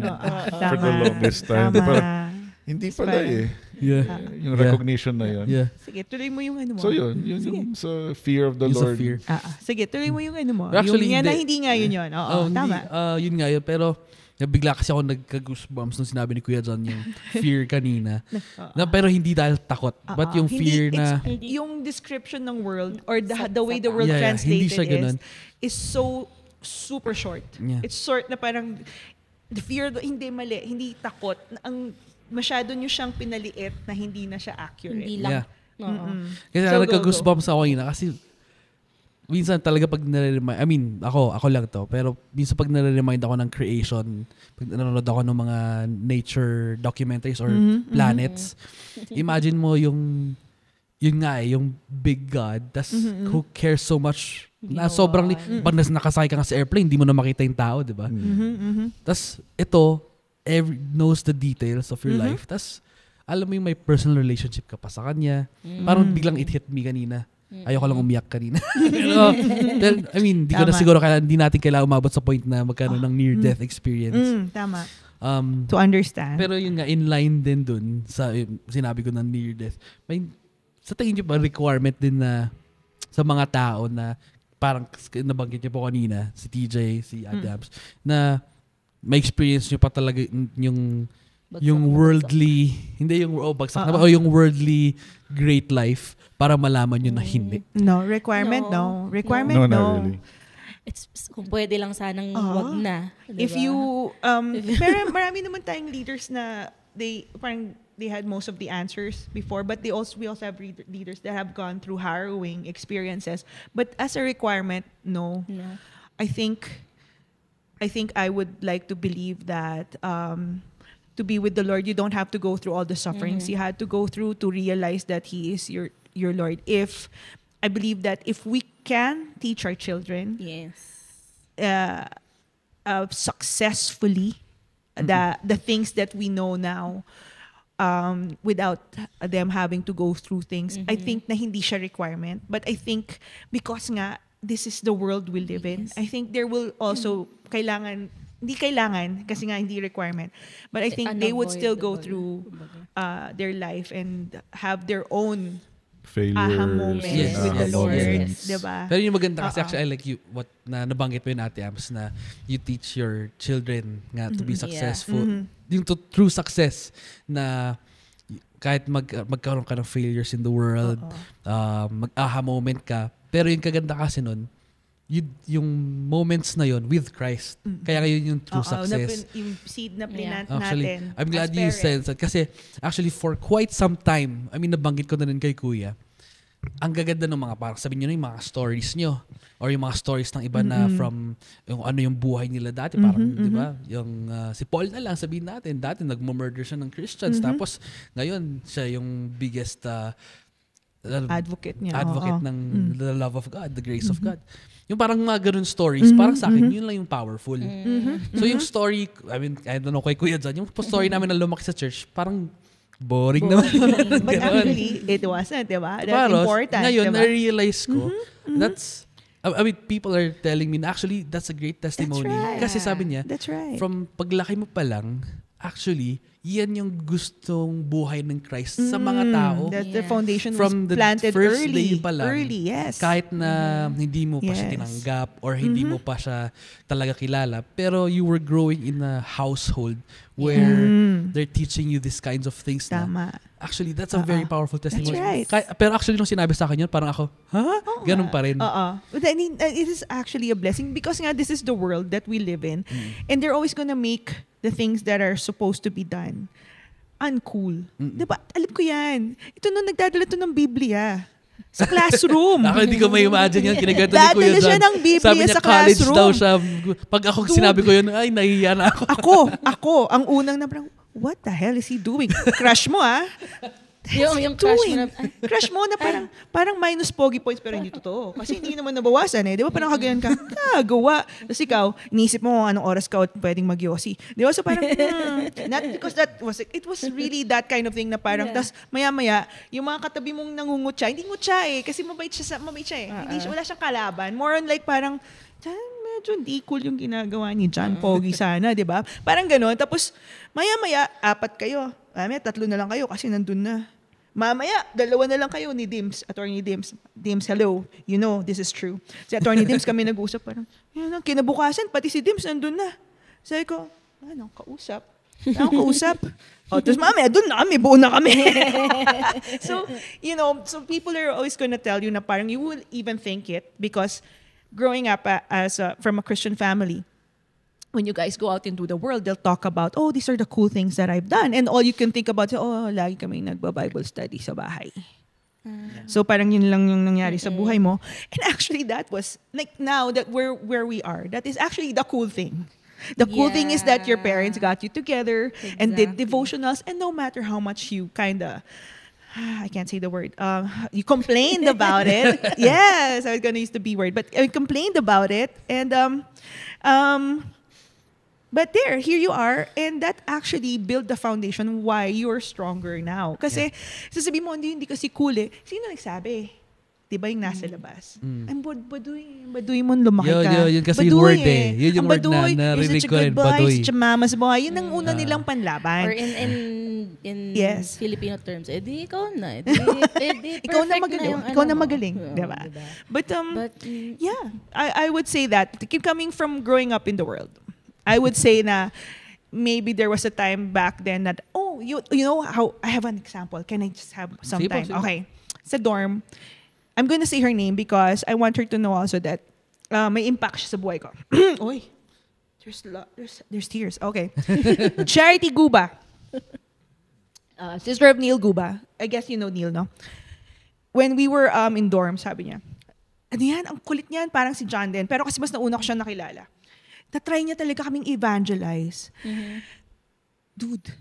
for the longest time? Di ba? Hindi pala eh. Yeah. Yung recognition na yun. Yeah. Sige, tuloy mo yung ano mo. So yun yung sa fear of the Yung sa Lord. fear. Sige, tuloy mo yung ano mo. Actually, yung yan na hindi. hindi nga yun yun. Oo, tama. Yun nga yun. Pero, bigla kasi ako nagka-goosebumps nung sinabi ni Kuya John yung fear kanina. Pero hindi dahil takot. But yung fear na... Yung description ng world or the way the world Yeah, hindi translated siya ganun. is so super short. Yeah. It's short na parang the fear, hindi mali, hindi takot. Ang masyado nyo siyang pinaliit na hindi na siya accurate. Hindi lang. Yeah. Oo. Kasi So, nagka-goosebumps ako kanina kasi minsan talaga pag nare-remind, I mean, ako lang to, pero minsan pag nare-remind ako ng creation, pag nanonood ako ng mga nature documentaries or planets, imagine mo yun nga eh, yung big God, tas who cares so much, na sobrang, pag nakasakay ka nga sa airplane, hindi mo na makita yung tao, di ba? Tas ito, knows the details of your life, tas alam mo yung may personal relationship ka pa sa kanya. Parang biglang it hit me kanina. Ayoko lang umiyak kanina. Pero, I mean, di ko na siguro hindi natin kailangan umabot sa point na magkaroon ng near-death experience. Tama. Um, To understand. pero yun nga, in line din dun sa sinabi ko na near-death. May, sa tingin nyo ba, requirement din na sa mga tao na parang nabanggit niyo po kanina, si TJ, si Adams, na may experience nyo pa talaga yung worldly, hindi yung bagsak na ba, o yung worldly great life para malaman nyo na hindi. No, requirement no. Requirement No, no. not really. It's, kung pwede lang sanang wag na. Diba? If you pero marami naman tayong leaders na they had most of the answers before, but we also have leaders that have gone through harrowing experiences. But as a requirement, no. I think I would like to believe that to be with the Lord, you don't have to go through all the sufferings you had to go through to realize that He is your Lord. I believe that if we can teach our children successfully the things that we know now, without them having to go through things, I think na hindi siya requirement. But I think because nga this is the world we live in, I think there will also hindi kailangan kasi nga hindi requirement, but I think they would still go through their life and have their own Failures. aha moments Yes. with the Yes. Lord. Yes. Diba? Pero yung maganda kasi actually, I like you, what na nabanggit mo yun, Ate Ams, na you teach your children nga to be successful. Yung true success na kahit magkaroon ka ng failures in the world, mag-aha moment ka. Pero yung kaganda kasi nun, yung moments na yon with Christ. Kaya yun yung true success. Yung seed na plant Actually, natin. I'm glad as you parents. said that. Kasi actually for quite some time, nabanggit ko na rin kay Kuya, ang gaganda ng mga parang sabihin nyo na yung mga stories nyo or yung mga stories ng iba na from yung ano yung buhay nila dati. Parang, di ba? Yung si Paul na lang, sabihin natin, dati nagmumurder siya ng Christians. Tapos ngayon, siya yung biggest Advocate niya. advocate ng the love of God, the grace of God. Yung parang mga ganun stories, parang sa akin, yun lang yung powerful. So yung story, I don't know kay Kuya John, yung story namin na lumaki sa church, parang boring naman. But actually, it wasn't, di ba? That's Paros, important, ngayon, di ba? na-realize ko, that's, people are telling me na actually, that's a great testimony. That's right. Kasi sabi niya, That's right. from paglaki mo pa lang, actually, yan yung gustong buhay ng Christ sa mga tao. That the foundation From was the planted first early. day pa lang, Early, yes. kahit na hindi mo pa siya Yes. tinanggap or hindi mo pa siya talaga kilala, pero you were growing in a household where they're teaching you these kinds of things na Tama. actually that's a very powerful testimony. right. Pero actually nung sinabi sa akin yun, parang ako, ganun pa rin. But I mean, it is actually a blessing because nga this is the world that we live in, and they're always gonna make the things that are supposed to be done uncool. Diba? Alam ko yan. Ito nung nagdadala to ng Biblia sa classroom. Ako hindi ko may imagine yan. Kinaganda ni Kuya Dadala siya John. ng Biblia Sabi niya sa college classroom. daw siya. Pag ako sinabi ko yun, ay nahihiya na ako. Ako, ang unang na parang, what the hell is he doing? Crush mo, ah? Yung crush mo na, Crush mo na parang minus pogi points pero hindi totoo. Kasi hindi naman nabawasan eh. Di ba parang kagayan ka, gawa. Tapos ikaw, inisip mo anong oras ka pwedeng magyosi. Di ba? So parang, not because it was really that kind of thing na parang, tas maya-maya, yung mga katabi mong nangungutya, hindi ngutya eh. Kasi mabait siya eh. Wala siyang kalaban. More on like parang, medyo hindi cool yung ginagawa ni John Pogi sana, di ba? Parang gano'n. Tapos, maya-maya, 4 kayo. Mamaya, 3 na lang kayo kasi nandun na. Mamaya, 2 na lang kayo ni Dims, Attorney Dims. Dims, hello. You know, this is true. Si Attorney Dims kami nag-usap parang, kinabukasan, pati si Dims nandun na. Sabi ko, anong kausap? Tapos mamaya, dun na kami, buo na kami. So, so people are always gonna tell you na parang you will even think it because growing up from a Christian family, when you guys go out into the world, they'll talk about, oh, these are the cool things that I've done. And all you can think about, lagi kaming nagba-Bible study sa bahay. So parang yun lang yung nangyari sa buhay mo. And actually that was, like now that we're where we are, that is actually the cool thing. The cool thing is that your parents got you together and did devotionals, and no matter how much you I can't say the word. You complained about it. Yes, I was gonna use the B word, but I complained about it, and but here you are, and that actually built the foundation why you're stronger now. Kasi sasabihin mo hindi kasi cool eh. Sino nagsabi? Diba yung nasa labas? Ang baduy mo lumaki ka. Yun kasi yung word eh. Yun yung word na narinig ko rin, baduy. Such a mama's boy. Yun ang una nilang panlaban. or in Yes. Filipino terms, edi ikaw na. Ikaw na magaling. Ikaw na magaling. Oo, Diba? diba? But, But, yeah, I would say that. Keep coming from growing up in the world. I would say na maybe there was a time back then that, you know how, I have an example. Can I just have some Sige po, time? sige po. Okay. Sa dorm, I'm gonna say her name because I want her to know also that may impact siya sa buhay ko. Oy, there's tears. Okay. Charity Guba. Sister of Neil Guba. I guess you know Neil, no? When we were in dorm, sabi niya, ano yan, ang kulit niyan, parang si John din. Pero kasi mas nauna ko siya nakilala. Na-try niya talaga kaming evangelize. Dude,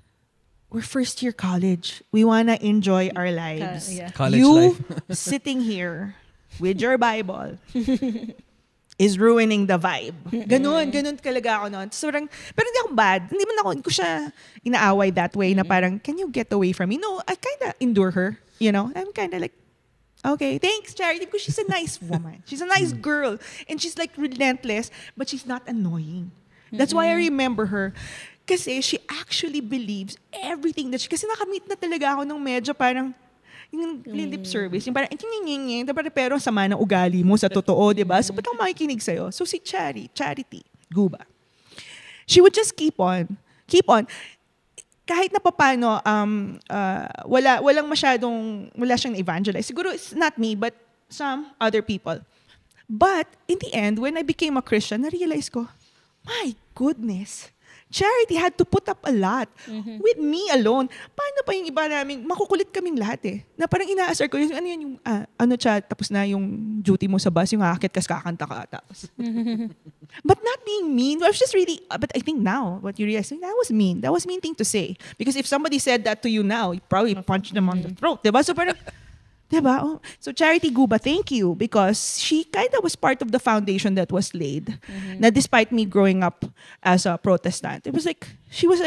we're first year college. We wanna enjoy our lives. Yeah. College You life. sitting here with your Bible is ruining the vibe. Ganun talaga ako noon. So, pero hindi ako bad. Hindi ko siya inaaway that way na parang, can you get away from me? No, I kinda endure her. I'm kinda like, okay, thanks, Charity, because she's a nice woman. She's a nice girl. And she's like relentless, but she's not annoying. That's why I remember her. Kasi she actually believes everything that kasi nakamit na talaga ako ng medyo parang yung lip service, yung parang pero sama ng ugali mo sa totoo, di ba? So, ba't ako makikinig sa'yo? So, si Charity Guba, she would just keep on. Kahit na papano, wala siyang evangelize. Siguro, it's not me, but some other people. But in the end, when I became a Christian, na-realize ko, my goodness, Charity had to put up a lot with me alone. Paano pa yung iba namin, makukulit kaming lahat eh. Na parang inaasar ko, ano yan yung, chat, tapos na yung duty mo sa bus, yung aakit kas kakanta ka. Tapos. But not being mean, I was just really, but I think now, what you realize, that was mean. That was mean thing to say. Because if somebody said that to you now, you probably punch them on the throat. Diba? So parang, diba? Oh. So Charity Guba, thank you, because she kind of was part of the foundation that was laid. Na despite me growing up as a Protestant, it was like she was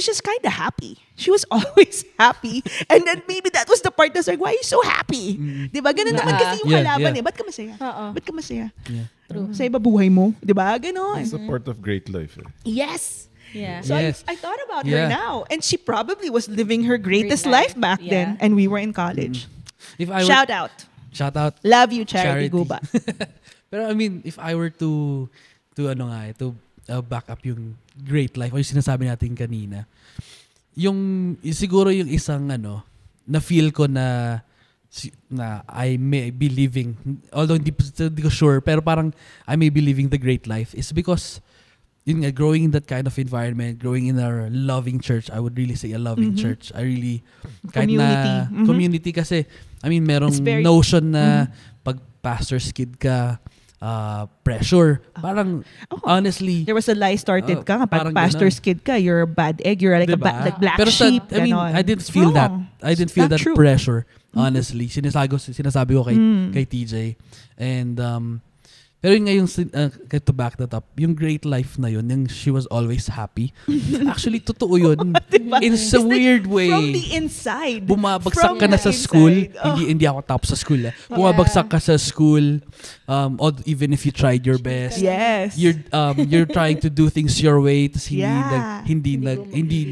just kind of happy. She was always happy. And then maybe that was the part that's like, why are you so happy? Diba? Ganun naman kasi yung kalaban eh. Ba't ka masaya? Ba't ka masaya? Yeah. True. Sa iba buhay mo. Diba? Ganon. It's a part of great life. Yes. Yeah. So Yes. I thought about Yeah. her now. And she probably was living her greatest Great life. life back then. Yeah. And we were in college. If I were, Shout out. shout out. Love you, Charity Guba. Pero I mean, if I were to back up yung great life o yung sinasabi natin kanina, yung siguro yung isang na feel ko na I may be living, although hindi ko sure, pero parang I may be living the great life is because yun nga, growing in that kind of environment, growing in a loving church, I would really say a loving church. I really, kahit na Community. community kasi, I mean, merong It's very- notion na pag pastor's kid ka, pressure. Parang, honestly, There was a lie started ka. Kapag parang pastor's kid ka, you're a bad egg. You're like diba? like black Pero sheep. I mean, ganon. I didn't feel that. Wrong. I didn't feel Not that true. pressure, honestly. Sinasabi ko kay TJ. And, pero yun nga yung, to back that up, yung great life na yun, yung she was always happy. Actually, totoo yun. Diba? In a It's like weird way. From the inside. Bumabagsak From ka na the sa inside. school. Oh. Hindi ako tapos sa school. Bumabagsak ka sa school. Even if you tried your best. Yes. You're trying to do things your way, tapos Yeah. hindi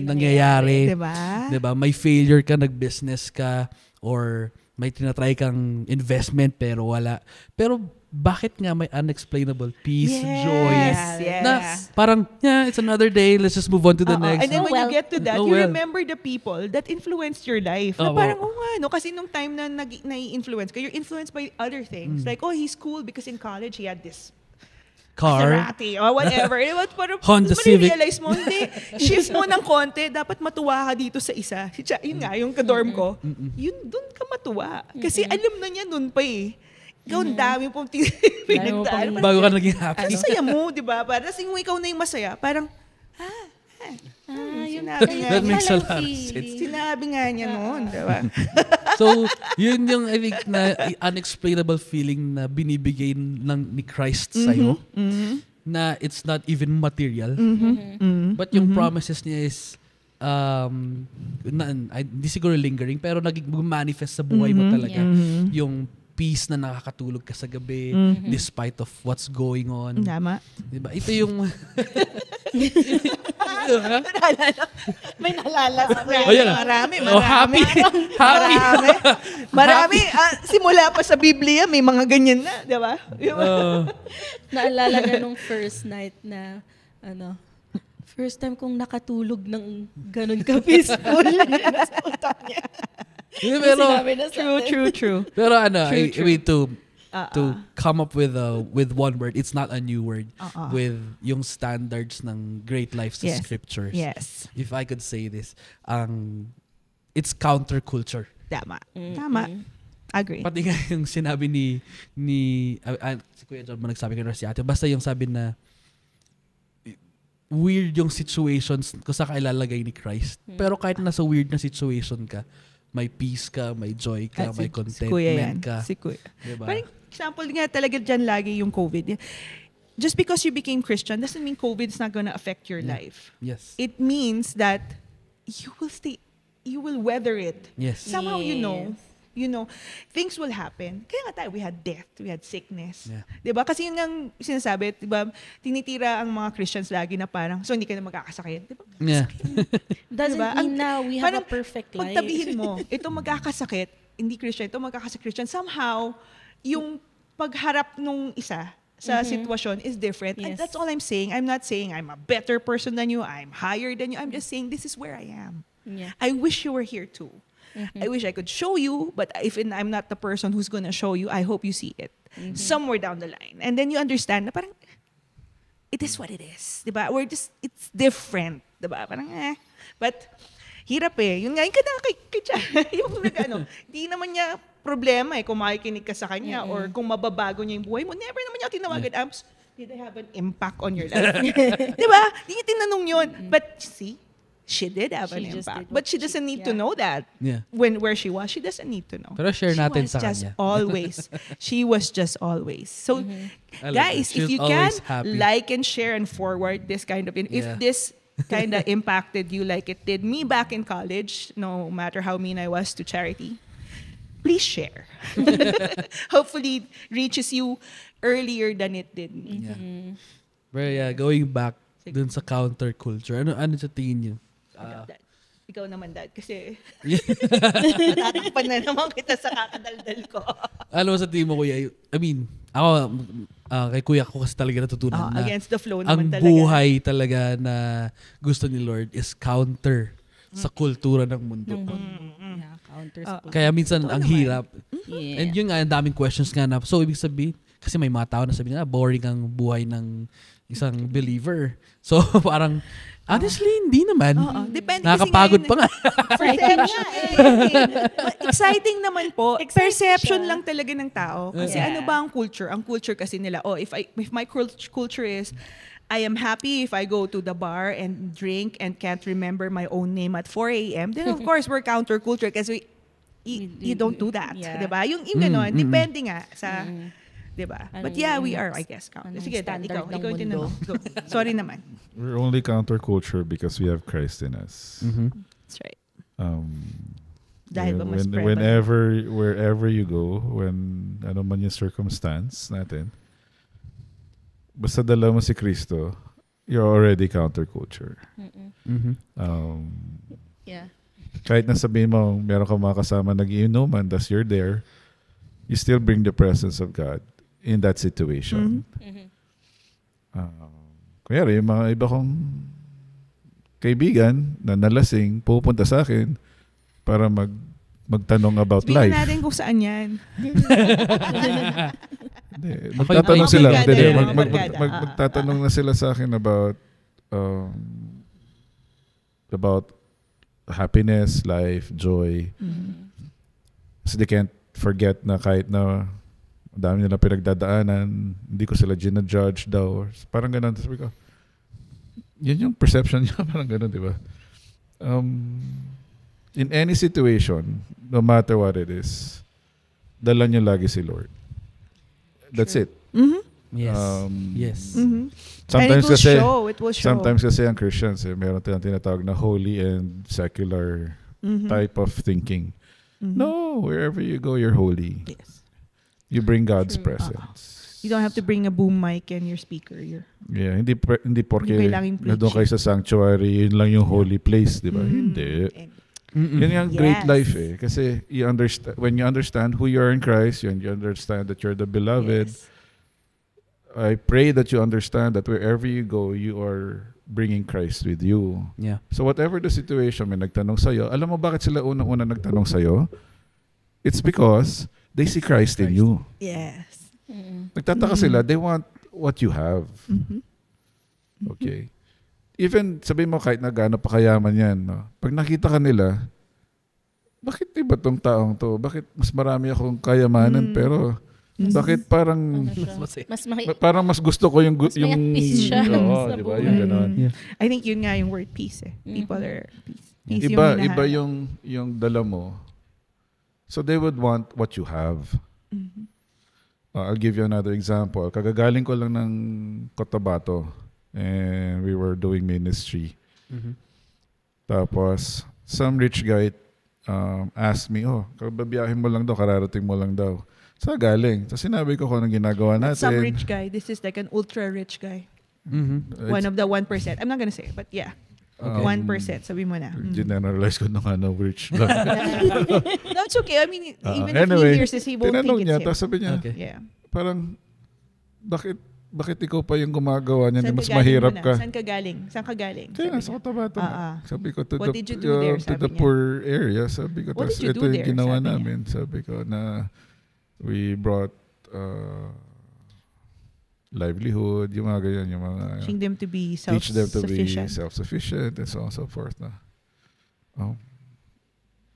nangyayari. Diba? Diba? May failure ka, nag-business ka, or may tinatry kang investment pero wala. Pero bakit nga may unexplainable peace, joy, Yes. na parang, it's another day, let's just move on to the next. And then when you get to that, you well. remember the people that influenced your life. Na Oo. parang, no? Kasi nung time na nai-influence ka, you're influenced by other things. Like, he's cool because in college he had this Car. Maserati or whatever. Parang, Honda mas Civic. realize mo, hindi, shift mo ng konti, dapat matuwa ka dito sa isa. Yun nga, yung kadorm ko, yun, dun ka matuwa. Kasi alam na niya dun pa eh. Ikaw, ang dami pong pinagdaan. Bago ka naging happy. Ang saya mo, di ba? Parang yung ikaw na yung masaya, parang, Yun sinabi nga That niya. makes a palang lot of feeling. sense. Sinabi nga niya noon, di ba? So, yun yung I think na unexplainable feeling na binibigay ni Christ sa'yo. Na it's not even material. But yung promises niya is hindi siguro lingering, pero nag-manifest sa buhay mo talaga. Yung peace na nakakatulog ka sa gabi despite of what's going on. Tama. Diba? Ito yung May nalala sa Oh, yan. Marami. happy. Happy. Marami. Simula pa sa Biblia, may mga ganyan na, di ba? Naalala na nung first night na, first time kong nakatulog ng ganun ka-peaceful. Pero, True. pero I True. mean to come up with one word, it's not a new word, with yung standards ng great life sa Yes. scriptures. Yes. If I could say this, it's counterculture. Tama. Tama. Agree. Pati nga yung sinabi ni si Kuya John mo nagsabi ko na si ate, basta yung sabi na weird yung situations kung saan ka ilalagay ni Christ. Pero kahit nasa weird na situation ka, may peace ka, may joy ka, may Si Kuya yan. contentment ka. Si Kuya. Diba? Parang example nga talaga dyan lagi yung COVID. Just because you became Christian doesn't mean COVID is not gonna affect your life. Yes. It means that you will weather it. Yes. Somehow you know, things will happen. Kaya nga tayo, we had death, we had sickness. Yeah. Diba? Kasi yun ang sinasabi, diba? Tinitira ang mga Christians lagi na parang, so hindi ka na magkakasakit. Diba? Yeah. Doesn't Diba? mean na we have Parang a perfect life. pagtabihin mo, ito magkakasakit, hindi Christian, ito magkakasakit. Somehow, yung pagharap nung isa sa sitwasyon is different. And Yes. that's all I'm saying. I'm not saying I'm a better person than you, I'm higher than you. I'm just saying this is where I am. Yeah. I wish you were here too. I wish I could show you, but if I'm not the person who's gonna show you, I hope you see it somewhere down the line. And then you understand na parang, it is what it is. Diba? It's different. Diba? Parang, But, hirap eh. Yun nga, yung kay Cha, yung di naman niya problema eh kung makikinig ka sa kanya or kung mababago niya yung buhay mo. Never naman niya tinawagan, Abs, did I have an impact on your life? Diba? Hindi niya tinanong yun. But see, she did have an impact. But she doesn't need to know that. Yeah. Where she was, she doesn't need to know. Pero share natin sa kanya. She was just always. So, guys, if you can like and share and forward this kind of, if this kind of impacted you like it did me back in college, no matter how mean I was to Charity, please share. Hopefully, it reaches you earlier than it did me. Yeah. But yeah, going back dun sa counterculture, ano sa tingin niyo? Ikaw naman, Dad, kasi natatakpan na naman kita sa kakadaldal ko. Ano sa tingin mo, Kuya? I mean, ako, kay Kuya ko kasi talaga natutunan na against the flow ang naman talaga. buhay talaga na gusto ni Lord is counter sa kultura ng mundo. Yeah, counter sa Kaya minsan ang hirap. Yeah. And yun nga, ang daming questions nga na. So, ibig sabihin, kasi may mga tao na sabi na, boring ang buhay ng isang believer. So, parang, honestly, hindi naman. Depende Nakakapagod pa nga. Perception. Exciting naman po. Perception lang talaga ng tao. Kasi ano ba ang culture? Ang culture kasi nila, if my culture is, I am happy if I go to the bar and drink and can't remember my own name at 4 a.m., then of course we're counterculture kasi you don't do that. Yeah. Diba? Yung gano'n, depende nga sa... Diba? But yeah, we are, I guess, counter. Sige, Dad, ikaw yung tinanong. Sorry naman. We're only counterculture because we have Christ in us. That's right. Dahil ba mas Wherever you go, when ano man yung circumstance natin, basta dala mo si Kristo, you're already counterculture. Yeah. Kahit na sabihin mo, meron ka mga kasama nag-iinuman, tas you're there, you still bring the presence of God in that situation. Kunyari, yung mga iba kong kaibigan na nalasing, pupunta sa akin para magtanong about life. Sabihin natin kung saan yan. Magtatanong sila. Barkada. Magtatanong na sila sa akin about happiness, life, joy. So they can't forget na kahit na dami nila pinagdadaanan, hindi ko sila ginajudge daw. Parang ganun. Sabi ko, yun yung perception niya. Parang ganun, di ba? In any situation, no matter what it is, dala niyo lagi si Lord. That's it. Yes. Yes. Sometimes and kasi, it will show. Sometimes kasi ang Christians, meron tayong tinatawag na holy and secular type of thinking. No, wherever you go, you're holy. Yes. You bring God's presence. You don't have to bring a boom mic and your speaker. Yeah, hindi porke kailangang na doon kayo sa sanctuary, yun lang yung holy place, di ba? Hindi. Yun yung great life eh. Kasi you understand, when you understand who you are in Christ, you understand that you're the beloved. Yes. I pray that you understand that wherever you go, you are bringing Christ with you. Yeah. So whatever the situation, may nagtanong sa'yo, alam mo bakit sila unang-una nagtanong sa'yo? It's because they see Christ in you. Yes. Nagtataka sila, they want what you have. Okay. Even, sabihin mo kahit na gaano pa kayaman yan, no? Pag nakita ka nila, bakit iba tong taong to? Bakit mas marami akong kayamanan, pero bakit parang parang mas gusto ko yung peace siya sa di ba? buhay. Yung gano'n. Yeah. I think yun nga yung word peace eh. People are peace. Peace yung hinahanap. Iba yung dala mo. So they would want what you have. I'll give you another example. Kagagaling ko lang ng Cotabato and we were doing ministry. Tapos some rich guy asked me, kababiyahin mo lang daw, kararating mo lang daw. Sa galing. So sinabi ko kung anong ginagawa natin. Some rich guy. This is like an ultra rich guy. One of the 1%. I'm not gonna say, but yeah. 1%. Sabi mo na. Generalize ko nung rich lang. No, it's okay. I mean, even anyway, if he hears this, he won't tinanong think niya, it's him. tapos sabi niya, Okay. Yeah. parang, bakit bakit ikaw pa yung gumagawa niyan? Saan Mas ka galing mahirap muna? ka. Saan ka galing? Saan ka galing? Kaya Sabi nasa niya. Cotabato na. Sabi ko, to What the, did you do there? to Sabi the niya. poor area. Sabi ko, What tas did you ito do yung there? ginawa Sabi niya. namin. Sabi ko na we brought livelihood, yung mga ganyan, yung mga Teaching them to be teach them to be self-sufficient. self-sufficient and so on and so forth na. Oh.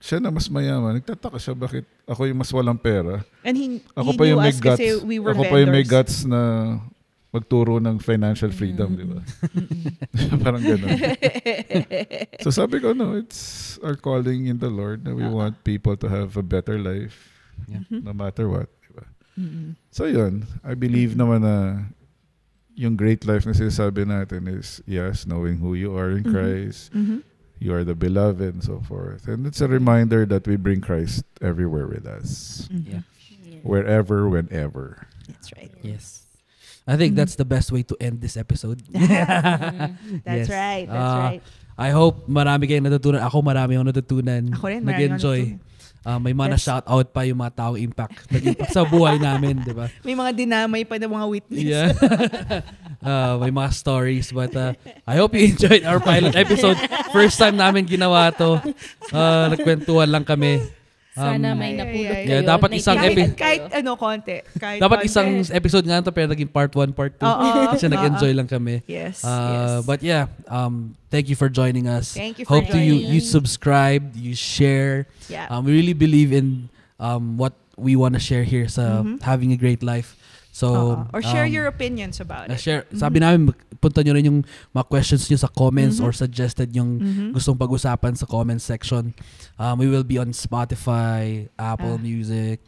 Siya na mas mayaman. Nagtataka siya bakit ako yung mas walang pera. And he Ako knew pa yung may us guts. kasi we were Ako pa yung may vendors. guts na magturo ng financial freedom, di ba? Parang gano'n. So sabi ko, no, it's our calling in the Lord na we want people to have a better life Yeah. no matter what. Di ba? Mm-mm. So yun, I believe naman na yung great life na sinasabi natin is, yes, knowing who you are in Christ, Mhm. you are the beloved and so forth. And it's a reminder that we bring Christ everywhere with us. Mhm. Yeah. Wherever, whenever. That's right. Yes. I think that's the best way to end this episode. That's Yes. right. That's right. I hope marami kayong natutunan. Ako marami akong natutunan. Ako rin, marami akong Nag-enjoy. May mga shout out pa yung mga taong nag-impact sa buhay namin, di ba? May mga dinamay pa ng mga witness. Yeah. May mga stories, but I hope you enjoyed our pilot episode. First time namin ginawa to. Nagkwentuhan lang kami. Sana may napulot yeah, kayo. dapat isang kahit konti. Kahit Dapat konti. isang episode nga ito pero naging part 1, part 2. Oo. Kasi nag-enjoy lang kami. Yes. Yes. But yeah, thank you for joining us. Thank you for Hope you joining. subscribe, you share. Yeah. We really believe in what we want to share here sa having a great life. So Or share your opinions about it. share. Sabi namin punta nyo rin yung mga questions nyo sa comments or suggested yung gustong pag-usapan sa comment section. We will be on Spotify, Apple Music,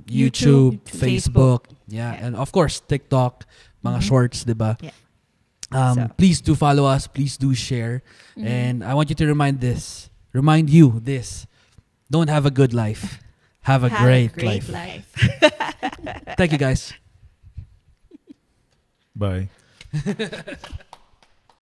YouTube, Facebook. Yeah, and of course TikTok, mga shorts, 'di ba? Yeah. Please do follow us, please do share. And I want you to remind you this. Don't have a good life. Have a great life. Thank you guys. Bye.